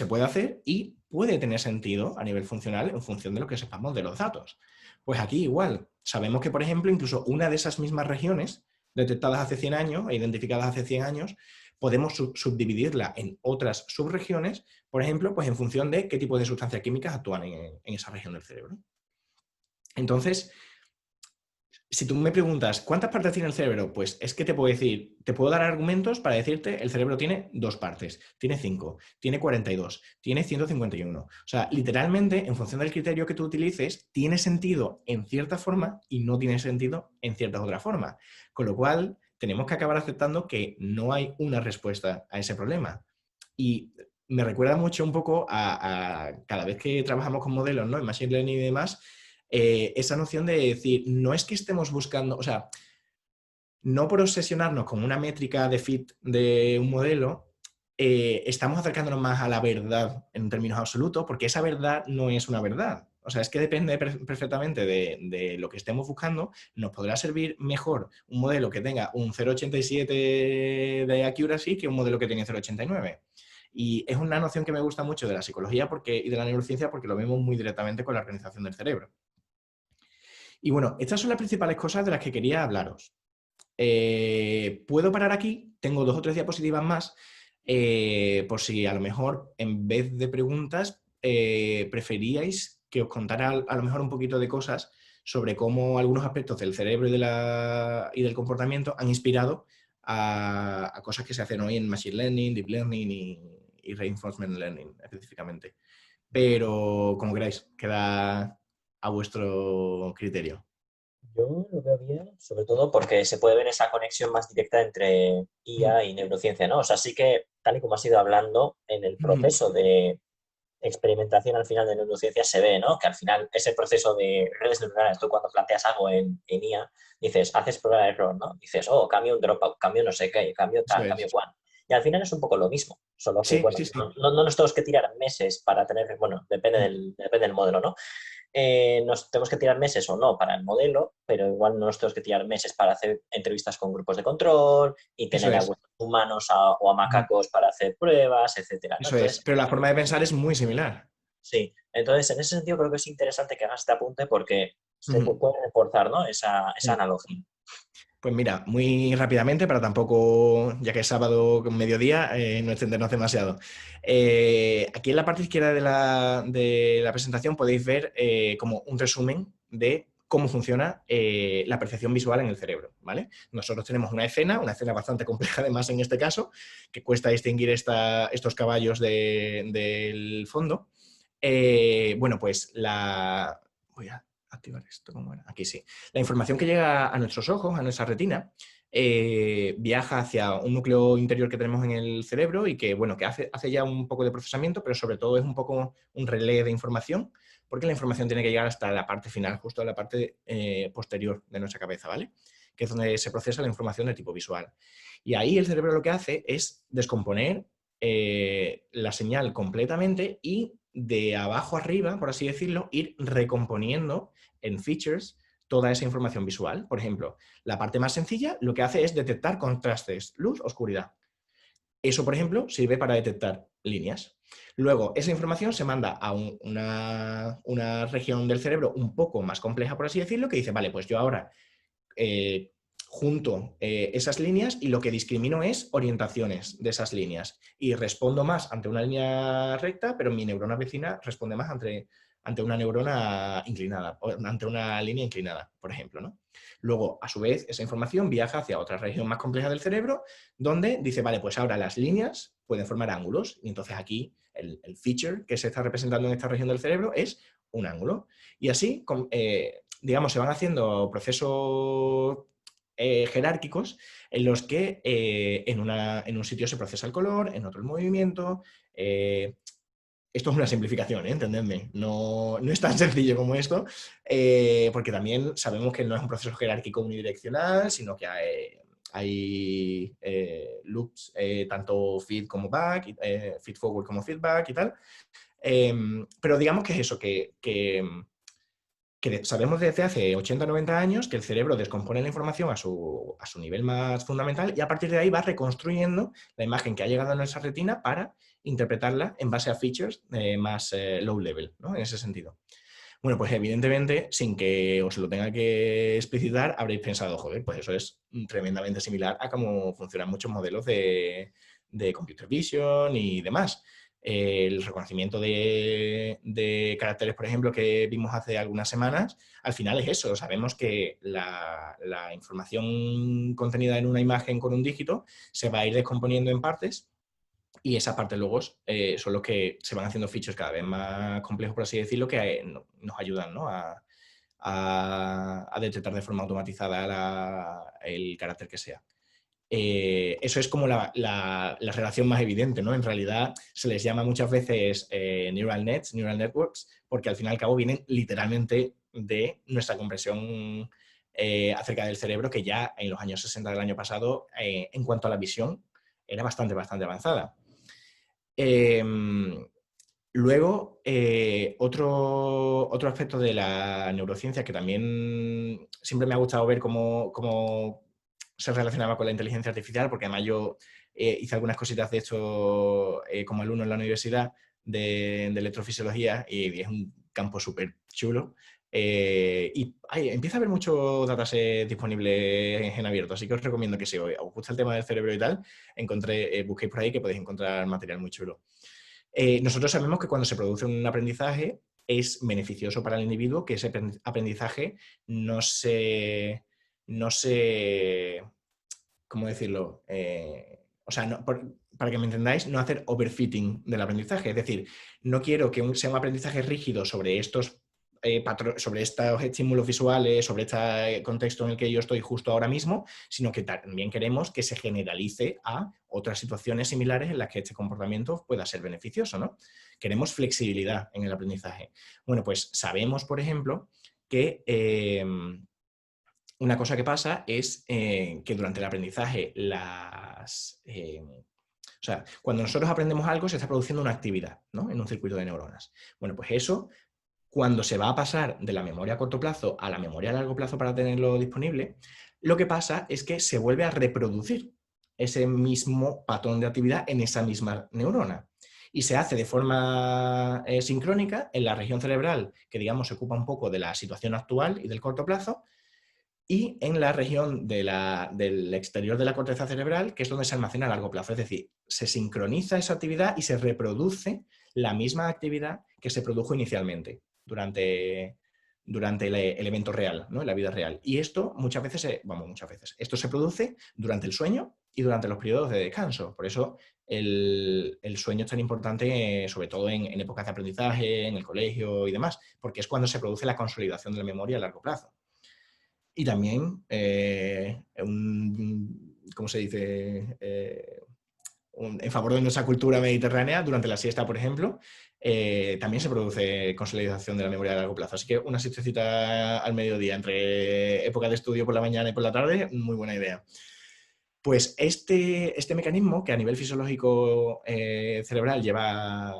puede hacer y puede tener sentido a nivel funcional en función de lo que sepamos de los datos. Pues aquí igual, sabemos que, por ejemplo, incluso una de esas mismas regiones detectadas hace 100 años e identificadas hace 100 años, podemos subdividirla en otras subregiones, por ejemplo, pues en función de qué tipo de sustancias químicas actúan en esa región del cerebro. Entonces, si tú me preguntas, ¿cuántas partes tiene el cerebro? Pues es que te puedo decir, te puedo dar argumentos para decirte, el cerebro tiene 2 partes, tiene 5, tiene 42, tiene 151. O sea, literalmente, en función del criterio que tú utilices, tiene sentido en cierta forma y no tiene sentido en cierta otra forma. Con lo cual, tenemos que acabar aceptando que no hay una respuesta a ese problema. Y me recuerda mucho un poco a cada vez que trabajamos con modelos, ¿no? En Machine Learning y demás, esa noción de decir, no es que estemos buscando, o sea, no por obsesionarnos con una métrica de fit de un modelo, estamos acercándonos más a la verdad en términos absolutos, porque esa verdad no es una verdad. O sea, es que depende perfectamente de lo que estemos buscando. Nos podrá servir mejor un modelo que tenga un 0,87 de accuracy que un modelo que tenga 0,89. Y es una noción que me gusta mucho de la psicología y de la neurociencia porque lo vemos muy directamente con la organización del cerebro. Y bueno, estas son las principales cosas de las que quería hablaros. Puedo parar aquí, tengo 2 o 3 diapositivas más, por si a lo mejor en vez de preguntas preferíais que os contara a lo mejor un poquito de cosas sobre cómo algunos aspectos del cerebro y del comportamiento han inspirado a cosas que se hacen hoy en Machine Learning, Deep Learning y Reinforcement Learning específicamente. Pero como queráis, queda a vuestro criterio. Yo lo veo bien, sobre todo porque se puede ver esa conexión más directa entre IA y neurociencia, ¿no? O sea, sí que, tal y como has ido hablando, en el proceso de experimentación al final de neurociencia se ve, ¿no? Que al final ese proceso de redes neuronales, tú cuando planteas algo en IA, dices, haces prueba de error, ¿no? Dices, oh, cambio un dropout, cambio no sé qué, cambio Eso tal, cambio es. cual. Y al final es un poco lo mismo, solo que, Sí, bueno, sí, sí. no nos tenemos que tirar meses para tener, bueno, depende del modelo, ¿no? Nos tenemos que tirar meses o no para el modelo, pero igual no nos tenemos que tirar meses para hacer entrevistas con grupos de control y Eso tener a es. humanos o a macacos para hacer pruebas, etcétera, ¿no? Eso es. Entonces, Pero la forma de pensar es muy similar. sí, entonces en ese sentido creo que es interesante que hagas este apunte porque se Ujú. puede reforzar, ¿no? Esa Sí. analogía. Pues mira, muy rápidamente, para tampoco, ya que es sábado mediodía, no extendernos demasiado. Aquí en la parte izquierda de la presentación podéis ver como un resumen de cómo funciona la percepción visual en el cerebro, ¿vale? Nosotros tenemos una escena bastante compleja además en este caso, que cuesta distinguir estos caballos del fondo. Bueno, pues voy a activar esto, ¿cómo era? Aquí sí. La información que llega a nuestros ojos, a nuestra retina, viaja hacia un núcleo interior que tenemos en el cerebro y que, bueno, que hace ya un poco de procesamiento, pero sobre todo es un poco un relé de información, porque la información tiene que llegar hasta la parte final, justo a la parte posterior de nuestra cabeza, ¿vale? Que es donde se procesa la información de tipo visual. Y ahí el cerebro lo que hace es descomponer la señal completamente y de abajo arriba, por así decirlo, ir recomponiendo en features toda esa información visual. Por ejemplo, la parte más sencilla lo que hace es detectar contrastes, luz, oscuridad. Eso, por ejemplo, sirve para detectar líneas. Luego, esa información se manda a una región del cerebro un poco más compleja, por así decirlo, que dice, vale, pues yo ahora eh, junto esas líneas y lo que discrimino es orientaciones de esas líneas. Y respondo más ante una línea recta, pero mi neurona vecina responde más ante una neurona inclinada, o ante una línea inclinada, por ejemplo, ¿no? Luego, a su vez, esa información viaja hacia otra región más compleja del cerebro, donde dice, vale, pues ahora las líneas pueden formar ángulos, y entonces aquí el feature que se está representando en esta región del cerebro es un ángulo. Y así, digamos, se van haciendo procesos jerárquicos en los que en un sitio se procesa el color, en otro el movimiento. Esto es una simplificación, entendedme. No, no es tan sencillo como esto, porque también sabemos que no es un proceso jerárquico unidireccional, sino que hay loops, tanto feed como back, feed forward como feedback y tal. Pero digamos que es eso, que sabemos desde hace 80 o 90 años que el cerebro descompone la información a su nivel más fundamental y a partir de ahí va reconstruyendo la imagen que ha llegado a nuestra retina para interpretarla en base a features más low level, ¿no? En ese sentido. Bueno, pues evidentemente, sin que os lo tenga que explicitar, habréis pensado, joder, pues eso es tremendamente similar a cómo funcionan muchos modelos de computer vision y demás. El reconocimiento de caracteres, por ejemplo, que vimos hace algunas semanas, al final es eso. Sabemos que la información contenida en una imagen con un dígito se va a ir descomponiendo en partes y esas partes luego son los que se van haciendo features cada vez más complejos, por así decirlo, que nos ayudan, ¿no? a detectar de forma automatizada el carácter que sea. Eso es como la relación más evidente, ¿no? En realidad se les llama muchas veces neural nets, neural networks, porque al fin y al cabo vienen literalmente de nuestra comprensión acerca del cerebro, que ya en los años 60 del año pasado, en cuanto a la visión, era bastante avanzada. Luego, otro aspecto de la neurociencia que también siempre me ha gustado ver cómo se relacionaba con la inteligencia artificial, porque además yo hice algunas cositas de esto como alumno en la universidad de electrofisiología y es un campo súper chulo. Empieza a haber mucho dataset disponible en abierto, así que os recomiendo que si os gusta el tema del cerebro y tal, busquéis por ahí que podéis encontrar material muy chulo. Nosotros sabemos que cuando se produce un aprendizaje es beneficioso para el individuo que ese aprendizaje no se ¿cómo decirlo? O sea, para que me entendáis, no hacer overfitting del aprendizaje. Es decir, no quiero que sea un aprendizaje rígido sobre sobre estos estímulos visuales, sobre este contexto en el que yo estoy justo ahora mismo, sino que también queremos que se generalice a otras situaciones similares en las que este comportamiento pueda ser beneficioso, ¿no? Queremos flexibilidad en el aprendizaje. Bueno, pues sabemos, por ejemplo, que una cosa que pasa es que durante el aprendizaje o sea, cuando nosotros aprendemos algo se está produciendo una actividad, ¿no? En un circuito de neuronas. Bueno, pues eso, cuando se va a pasar de la memoria a corto plazo a la memoria a largo plazo para tenerlo disponible, lo que pasa es que se vuelve a reproducir ese mismo patrón de actividad en esa misma neurona. Y se hace de forma sincrónica en la región cerebral que, digamos, se ocupa un poco de la situación actual y del corto plazo, y en la región del exterior de la corteza cerebral, que es donde se almacena a largo plazo. Es decir, se sincroniza esa actividad y se reproduce la misma actividad que se produjo inicialmente durante el evento real, ¿no? En la vida real. Y esto muchas veces, esto se produce durante el sueño y durante los periodos de descanso. Por eso el sueño es tan importante, sobre todo en épocas de aprendizaje, en el colegio y demás, porque es cuando se produce la consolidación de la memoria a largo plazo. Y también, ¿cómo se dice? En favor de nuestra cultura mediterránea, durante la siesta, por ejemplo, también se produce consolidación de la memoria a largo plazo. Así que una siestecita al mediodía entre época de estudio por la mañana y por la tarde, muy buena idea. Pues este mecanismo, que a nivel fisiológico cerebral lleva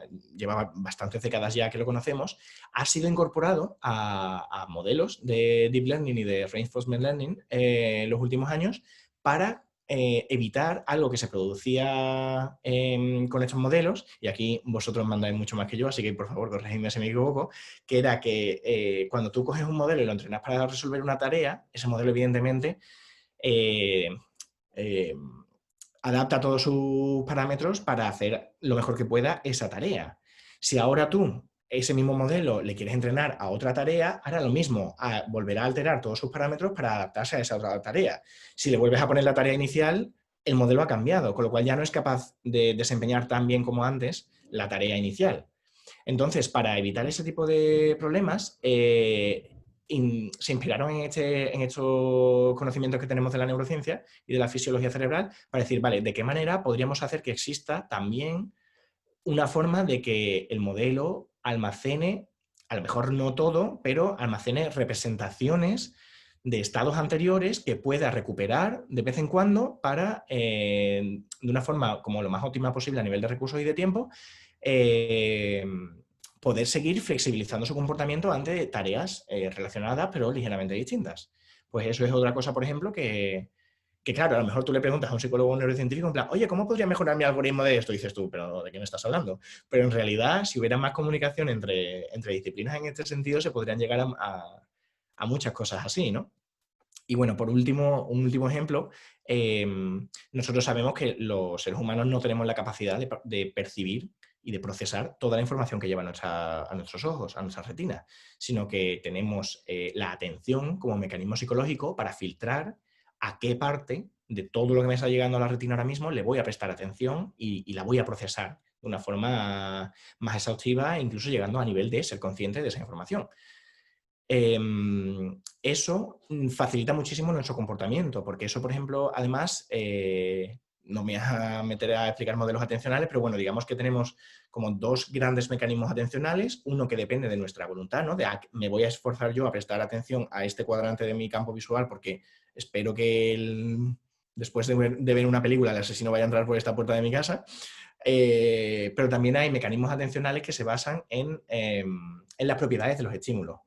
bastantes décadas ya que lo conocemos, ha sido incorporado a modelos de Deep Learning y de Reinforcement Learning en los últimos años para evitar algo que se producía con estos modelos, y aquí vosotros mandáis mucho más que yo, así que por favor corregidme si me equivoco, que era que cuando tú coges un modelo y lo entrenas para resolver una tarea, ese modelo evidentemente eh, eh, adapta todos sus parámetros para hacer lo mejor que pueda esa tarea. Si ahora tú ese mismo modelo le quieres entrenar a otra tarea, hará lo mismo, volverá a alterar todos sus parámetros para adaptarse a esa otra tarea. Si le vuelves a poner la tarea inicial, el modelo ha cambiado, con lo cual ya no es capaz de desempeñar tan bien como antes la tarea inicial. Entonces, para evitar ese tipo de problemas, se inspiraron en estos conocimientos que tenemos de la neurociencia y de la fisiología cerebral para decir, vale, ¿de qué manera podríamos hacer que exista también una forma de que el modelo almacene, a lo mejor no todo, pero almacene representaciones de estados anteriores que pueda recuperar de vez en cuando para, de una forma como lo más óptima posible a nivel de recursos y de tiempo, eh, poder seguir flexibilizando su comportamiento ante tareas relacionadas pero ligeramente distintas? Pues eso es otra cosa, por ejemplo, que claro, a lo mejor tú le preguntas a un psicólogo o un neurocientífico en plan, oye, ¿cómo podría mejorar mi algoritmo de esto? Y dices tú, pero ¿de qué me estás hablando? Pero en realidad, si hubiera más comunicación entre disciplinas en este sentido, se podrían llegar a muchas cosas así, ¿no? Y bueno, por último, un último ejemplo, nosotros sabemos que los seres humanos no tenemos la capacidad de percibir y de procesar toda la información que lleva a nuestros ojos, a nuestra retina, sino que tenemos la atención como mecanismo psicológico para filtrar a qué parte de todo lo que me está llegando a la retina ahora mismo le voy a prestar atención y la voy a procesar de una forma más exhaustiva, incluso llegando a nivel de ser consciente de esa información. Eso facilita muchísimo nuestro comportamiento, porque eso, por ejemplo, además, no me voy a meter a explicar modelos atencionales, pero bueno, digamos que tenemos como dos grandes mecanismos atencionales, uno que depende de nuestra voluntad, ¿no? Me voy a esforzar yo a prestar atención a este cuadrante de mi campo visual porque espero que después de ver una película el asesino vaya a entrar por esta puerta de mi casa. Pero también hay mecanismos atencionales que se basan en las propiedades de los estímulos,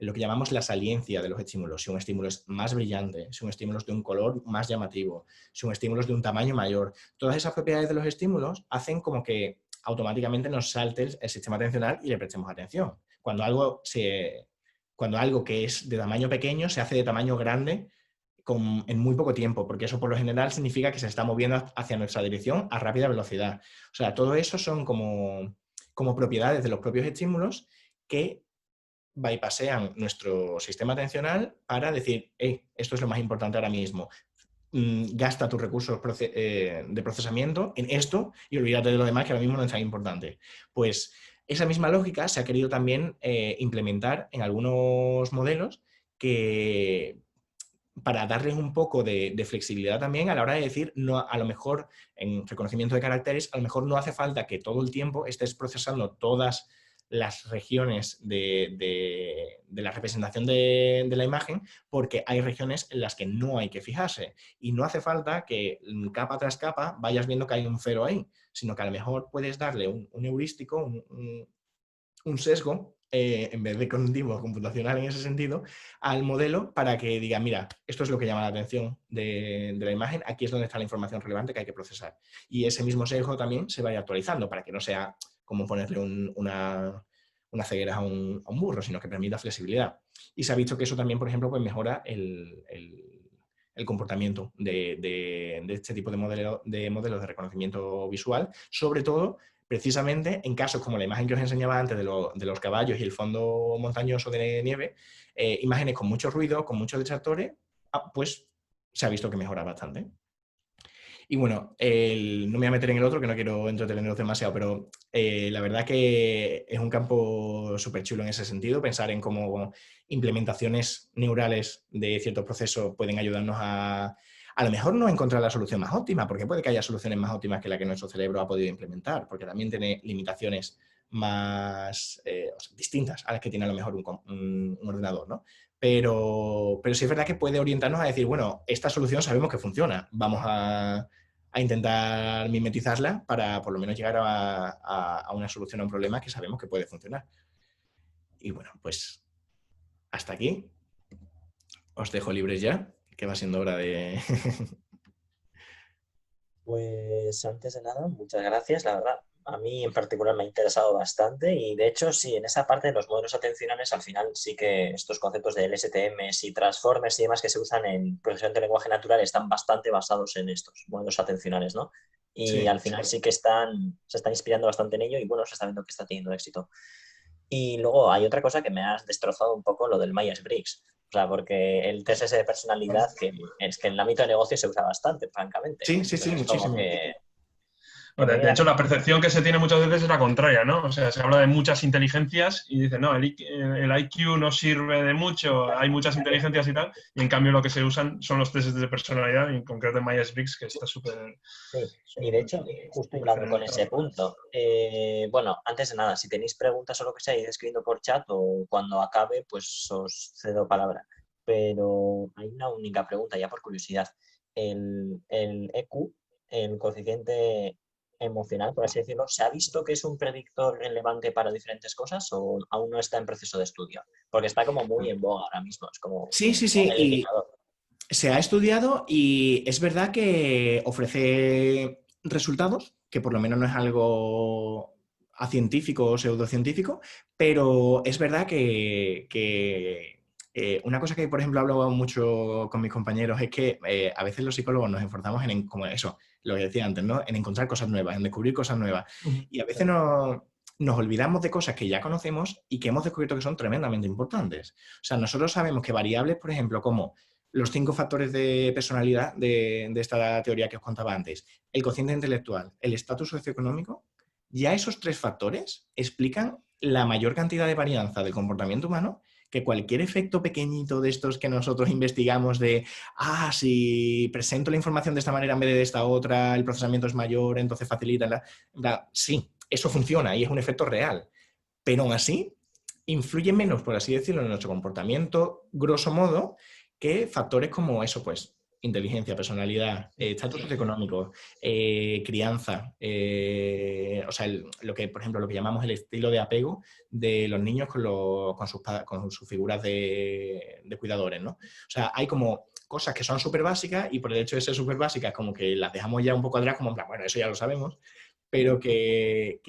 en lo que llamamos la saliencia de los estímulos. Si un estímulo es más brillante, si un estímulo es de un color más llamativo, si un estímulo es de un tamaño mayor. Todas esas propiedades de los estímulos hacen como que automáticamente nos salte el sistema atencional y le prestemos atención. Cuando algo que es de tamaño pequeño se hace de tamaño grande en muy poco tiempo, porque eso por lo general significa que se está moviendo hacia nuestra dirección a rápida velocidad. O sea, todo eso son como propiedades de los propios estímulos que bypassean nuestro sistema atencional para decir, esto es lo más importante ahora mismo. Gasta tus recursos de procesamiento en esto y olvídate de lo demás que ahora mismo no es tan importante. Pues esa misma lógica se ha querido también implementar en algunos modelos que para darles un poco de flexibilidad también a la hora de decir, no, a lo mejor en reconocimiento de caracteres, a lo mejor no hace falta que todo el tiempo estés procesando todas las regiones de la representación de la imagen, porque hay regiones en las que no hay que fijarse. Y no hace falta que capa tras capa vayas viendo que hay un cero ahí, sino que a lo mejor puedes darle un heurístico, un sesgo, en vez de cognitivo computacional en ese sentido, al modelo para que diga, mira, esto es lo que llama la atención de la imagen, aquí es donde está la información relevante que hay que procesar. Y ese mismo sesgo también se vaya actualizando para que no sea como ponerle una ceguera a un burro, sino que permita flexibilidad. Y se ha visto que eso también, por ejemplo, pues mejora el comportamiento de este tipo de modelos de reconocimiento visual, sobre todo precisamente en casos como la imagen que os enseñaba antes de los caballos y el fondo montañoso de nieve, imágenes con mucho ruido, con muchos detractores, pues se ha visto que mejora bastante. Y bueno, no me voy a meter en el otro, que no quiero entreteneros demasiado, pero la verdad que es un campo súper chulo en ese sentido, pensar en cómo implementaciones neurales de ciertos procesos pueden ayudarnos a lo mejor no encontrar la solución más óptima, porque puede que haya soluciones más óptimas que la que nuestro cerebro ha podido implementar, porque también tiene limitaciones más o sea, distintas a las que tiene a lo mejor un ordenador, ¿no? Pero sí es verdad que puede orientarnos a decir, bueno, esta solución sabemos que funciona, vamos a intentar mimetizarla para por lo menos llegar a una solución a un problema que sabemos que puede funcionar. Y bueno, pues hasta aquí. Os dejo libres ya, que va siendo hora de... Pues antes de nada, muchas gracias. La verdad, a mí en particular me ha interesado bastante y de hecho sí, en esa parte de los modelos atencionales al final sí que estos conceptos de LSTMs y transformers y demás que se usan en procesamiento de lenguaje natural están bastante basados en estos modelos atencionales, ¿no? Y Sí, al final sí que se están inspirando bastante en ello y bueno, se está viendo que está teniendo éxito. Y luego hay otra cosa que me has destrozado un poco, lo del Myers-Briggs. O sea, porque el TSS de personalidad, que es que en el ámbito de negocio se usa bastante, francamente. sí, sí, sí, Entonces es como muchísimo. que No, lo de tenía. hecho, la percepción que se tiene muchas veces es la contraria, ¿no? O sea, se habla de muchas inteligencias y dice, no, el IQ no sirve de mucho, hay muchas inteligencias y tal, y en cambio lo que se usan son los tests de personalidad, y en concreto en Myers-Briggs, que está súper Sí, y de súper hecho, justo súper hilando con ese generalizado. punto, bueno, antes de nada, si tenéis preguntas o lo que sea, id escribiendo por chat o cuando acabe, pues os cedo palabra. Pero hay una única pregunta, ya por curiosidad. El EQ, el coeficiente emocional, por así decirlo, ¿se ha visto que es un predictor relevante para diferentes cosas o aún no está en proceso de estudio? Porque está como muy en boga ahora mismo, es como Sí, sí, sí, el y indicador. se ha estudiado y es verdad que ofrece resultados, que por lo menos no es algo a científico o pseudocientífico, pero es verdad que una cosa que, por ejemplo, hablo mucho con mis compañeros es que a veces los psicólogos nos esforzamos en, como eso, lo que decía antes, ¿no? En encontrar cosas nuevas, en descubrir cosas nuevas. Y a veces nos olvidamos de cosas que ya conocemos y que hemos descubierto que son tremendamente importantes. O sea, nosotros sabemos que variables, por ejemplo, como los 5 factores de personalidad de esta teoría que os contaba antes, el cociente intelectual, el estatus socioeconómico, ya esos 3 factores explican la mayor cantidad de varianza del comportamiento humano que cualquier efecto pequeñito de estos que nosotros investigamos de, si presento la información de esta manera en vez de esta otra, el procesamiento es mayor, entonces facilita. Sí, eso funciona y es un efecto real, pero aún así influye menos, por así decirlo, en nuestro comportamiento, grosso modo, que factores como eso, pues, inteligencia, personalidad, estatus socioeconómico, crianza, o sea, lo que, por ejemplo, lo que llamamos el estilo de apego de los niños con sus figuras de cuidadores, ¿no? O sea, hay como cosas que son súper básicas y por el hecho de ser súper básicas como que las dejamos ya un poco atrás, como en plan, bueno, eso ya lo sabemos, pero que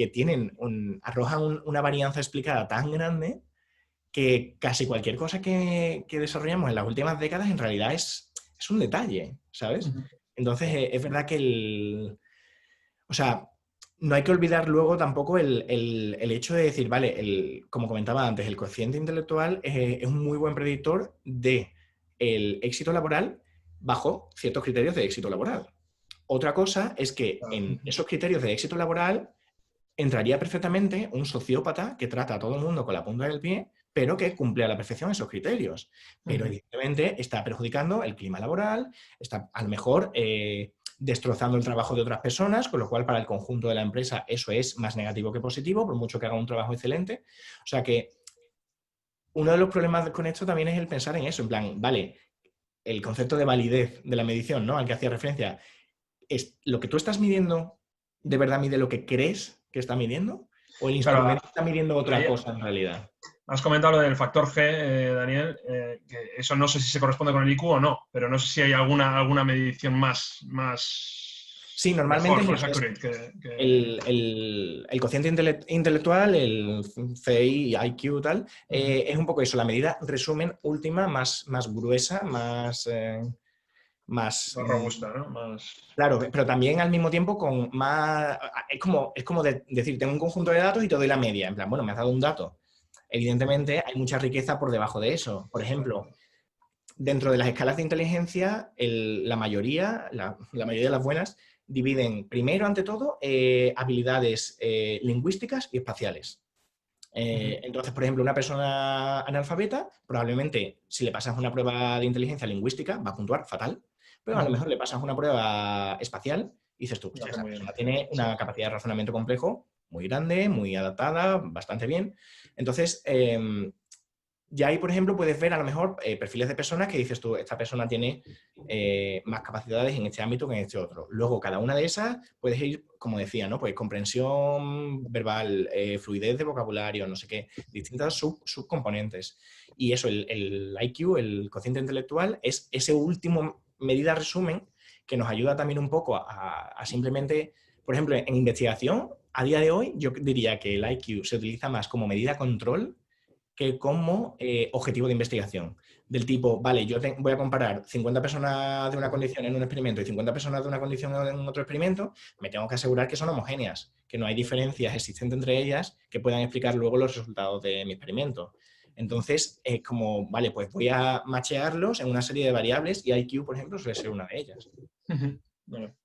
arrojan una varianza explicada tan grande que casi cualquier cosa que desarrollamos en las últimas décadas en realidad es un detalle, ¿sabes? Entonces, es verdad que o sea, no hay que olvidar luego tampoco el hecho de decir, vale, como comentaba antes, el cociente intelectual es un muy buen predictor de el éxito laboral bajo ciertos criterios de éxito laboral. Otra cosa es que en esos criterios de éxito laboral entraría perfectamente un sociópata que trata a todo el mundo con la punta del pie, pero que cumple a la perfección esos criterios. Pero evidentemente está perjudicando el clima laboral, está a lo mejor destrozando el trabajo de otras personas, con lo cual para el conjunto de la empresa eso es más negativo que positivo, por mucho que haga un trabajo excelente. O sea que uno de los problemas con esto también es el pensar en eso, en plan, vale, el concepto de validez de la medición, ¿no? Al que hacía referencia, ¿es lo que tú estás midiendo de verdad mide lo que crees que está midiendo? ¿O el Claro, instrumento está midiendo otra ahí cosa en realidad? has comentado lo del factor G, Daniel, que eso no sé si se corresponde con el IQ o no, pero no sé si hay alguna medición Sí, normalmente mejor, es más eso. accurate El cociente intelectual, el CI, IQ, tal, es un poco eso, la medida resumen última más gruesa, más más robusta, ¿no? Más... claro, pero también al mismo tiempo con más... Es como decir, tengo un conjunto de datos y te doy la media. En plan, bueno, me has dado un dato. Evidentemente hay mucha riqueza por debajo de eso. Por ejemplo, dentro de las escalas de inteligencia, la mayoría de las buenas, dividen primero, ante todo, habilidades lingüísticas y espaciales. Entonces, por ejemplo, una persona analfabeta, probablemente si le pasas una prueba de inteligencia lingüística va a puntuar fatal, pero a lo mejor le pasas una prueba espacial y dices tú, hostia, esa persona tiene una capacidad de razonamiento complejo muy grande, muy adaptada, bastante bien. Entonces, ya ahí, por ejemplo, puedes ver a lo mejor perfiles de personas que dices tú, esta persona tiene más capacidades en este ámbito que en este otro. Luego, cada una de esas puedes ir, como decía, ¿no? Pues comprensión verbal, fluidez de vocabulario, no sé qué, distintas subcomponentes. Y eso, el IQ, el cociente intelectual, es ese último medida resumen que nos ayuda también un poco a simplemente, por ejemplo, en investigación, a día de hoy, yo diría que el IQ se utiliza más como medida control que como objetivo de investigación. Del tipo, vale, yo voy a comparar 50 personas de una condición en un experimento y 50 personas de una condición en otro experimento, me tengo que asegurar que son homogéneas, que no hay diferencias existentes entre ellas que puedan explicar luego los resultados de mi experimento. Entonces, es como, vale, pues voy a machearlos en una serie de variables y IQ, por ejemplo, suele ser una de ellas. Vale.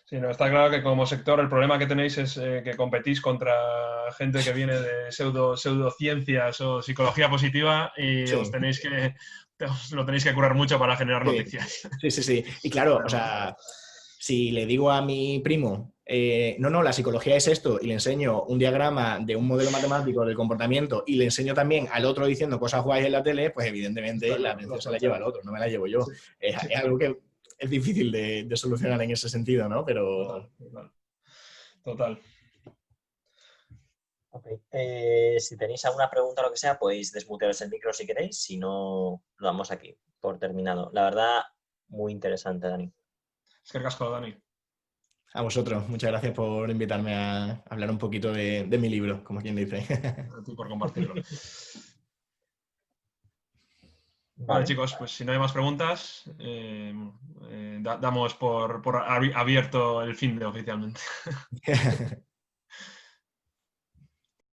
Sí, no, está claro que como sector el problema que tenéis es que competís contra gente que viene de pseudociencias o psicología positiva y Sí. os lo tenéis que curar mucho para generar noticias. Sí. Y claro, o sea, si le digo a mi primo, no, la psicología es esto, y le enseño un diagrama de un modelo matemático del comportamiento y le enseño también al otro diciendo cosas guays en la tele, pues evidentemente la atención se la lleva al otro, no me la llevo yo. Sí. Es algo que es difícil de solucionar en ese sentido, ¿no? Pero... Total. Okay. Si tenéis alguna pregunta o lo que sea, podéis desmutearos el micro si queréis, si no, lo damos aquí por terminado. La verdad, muy interesante, Dani. Es que casco, Dani. A vosotros, muchas gracias por invitarme a hablar un poquito de mi libro, como quien dice. A ti por compartirlo. Vale, chicos, pues si no hay más preguntas, damos por abierto el fin de oficialmente.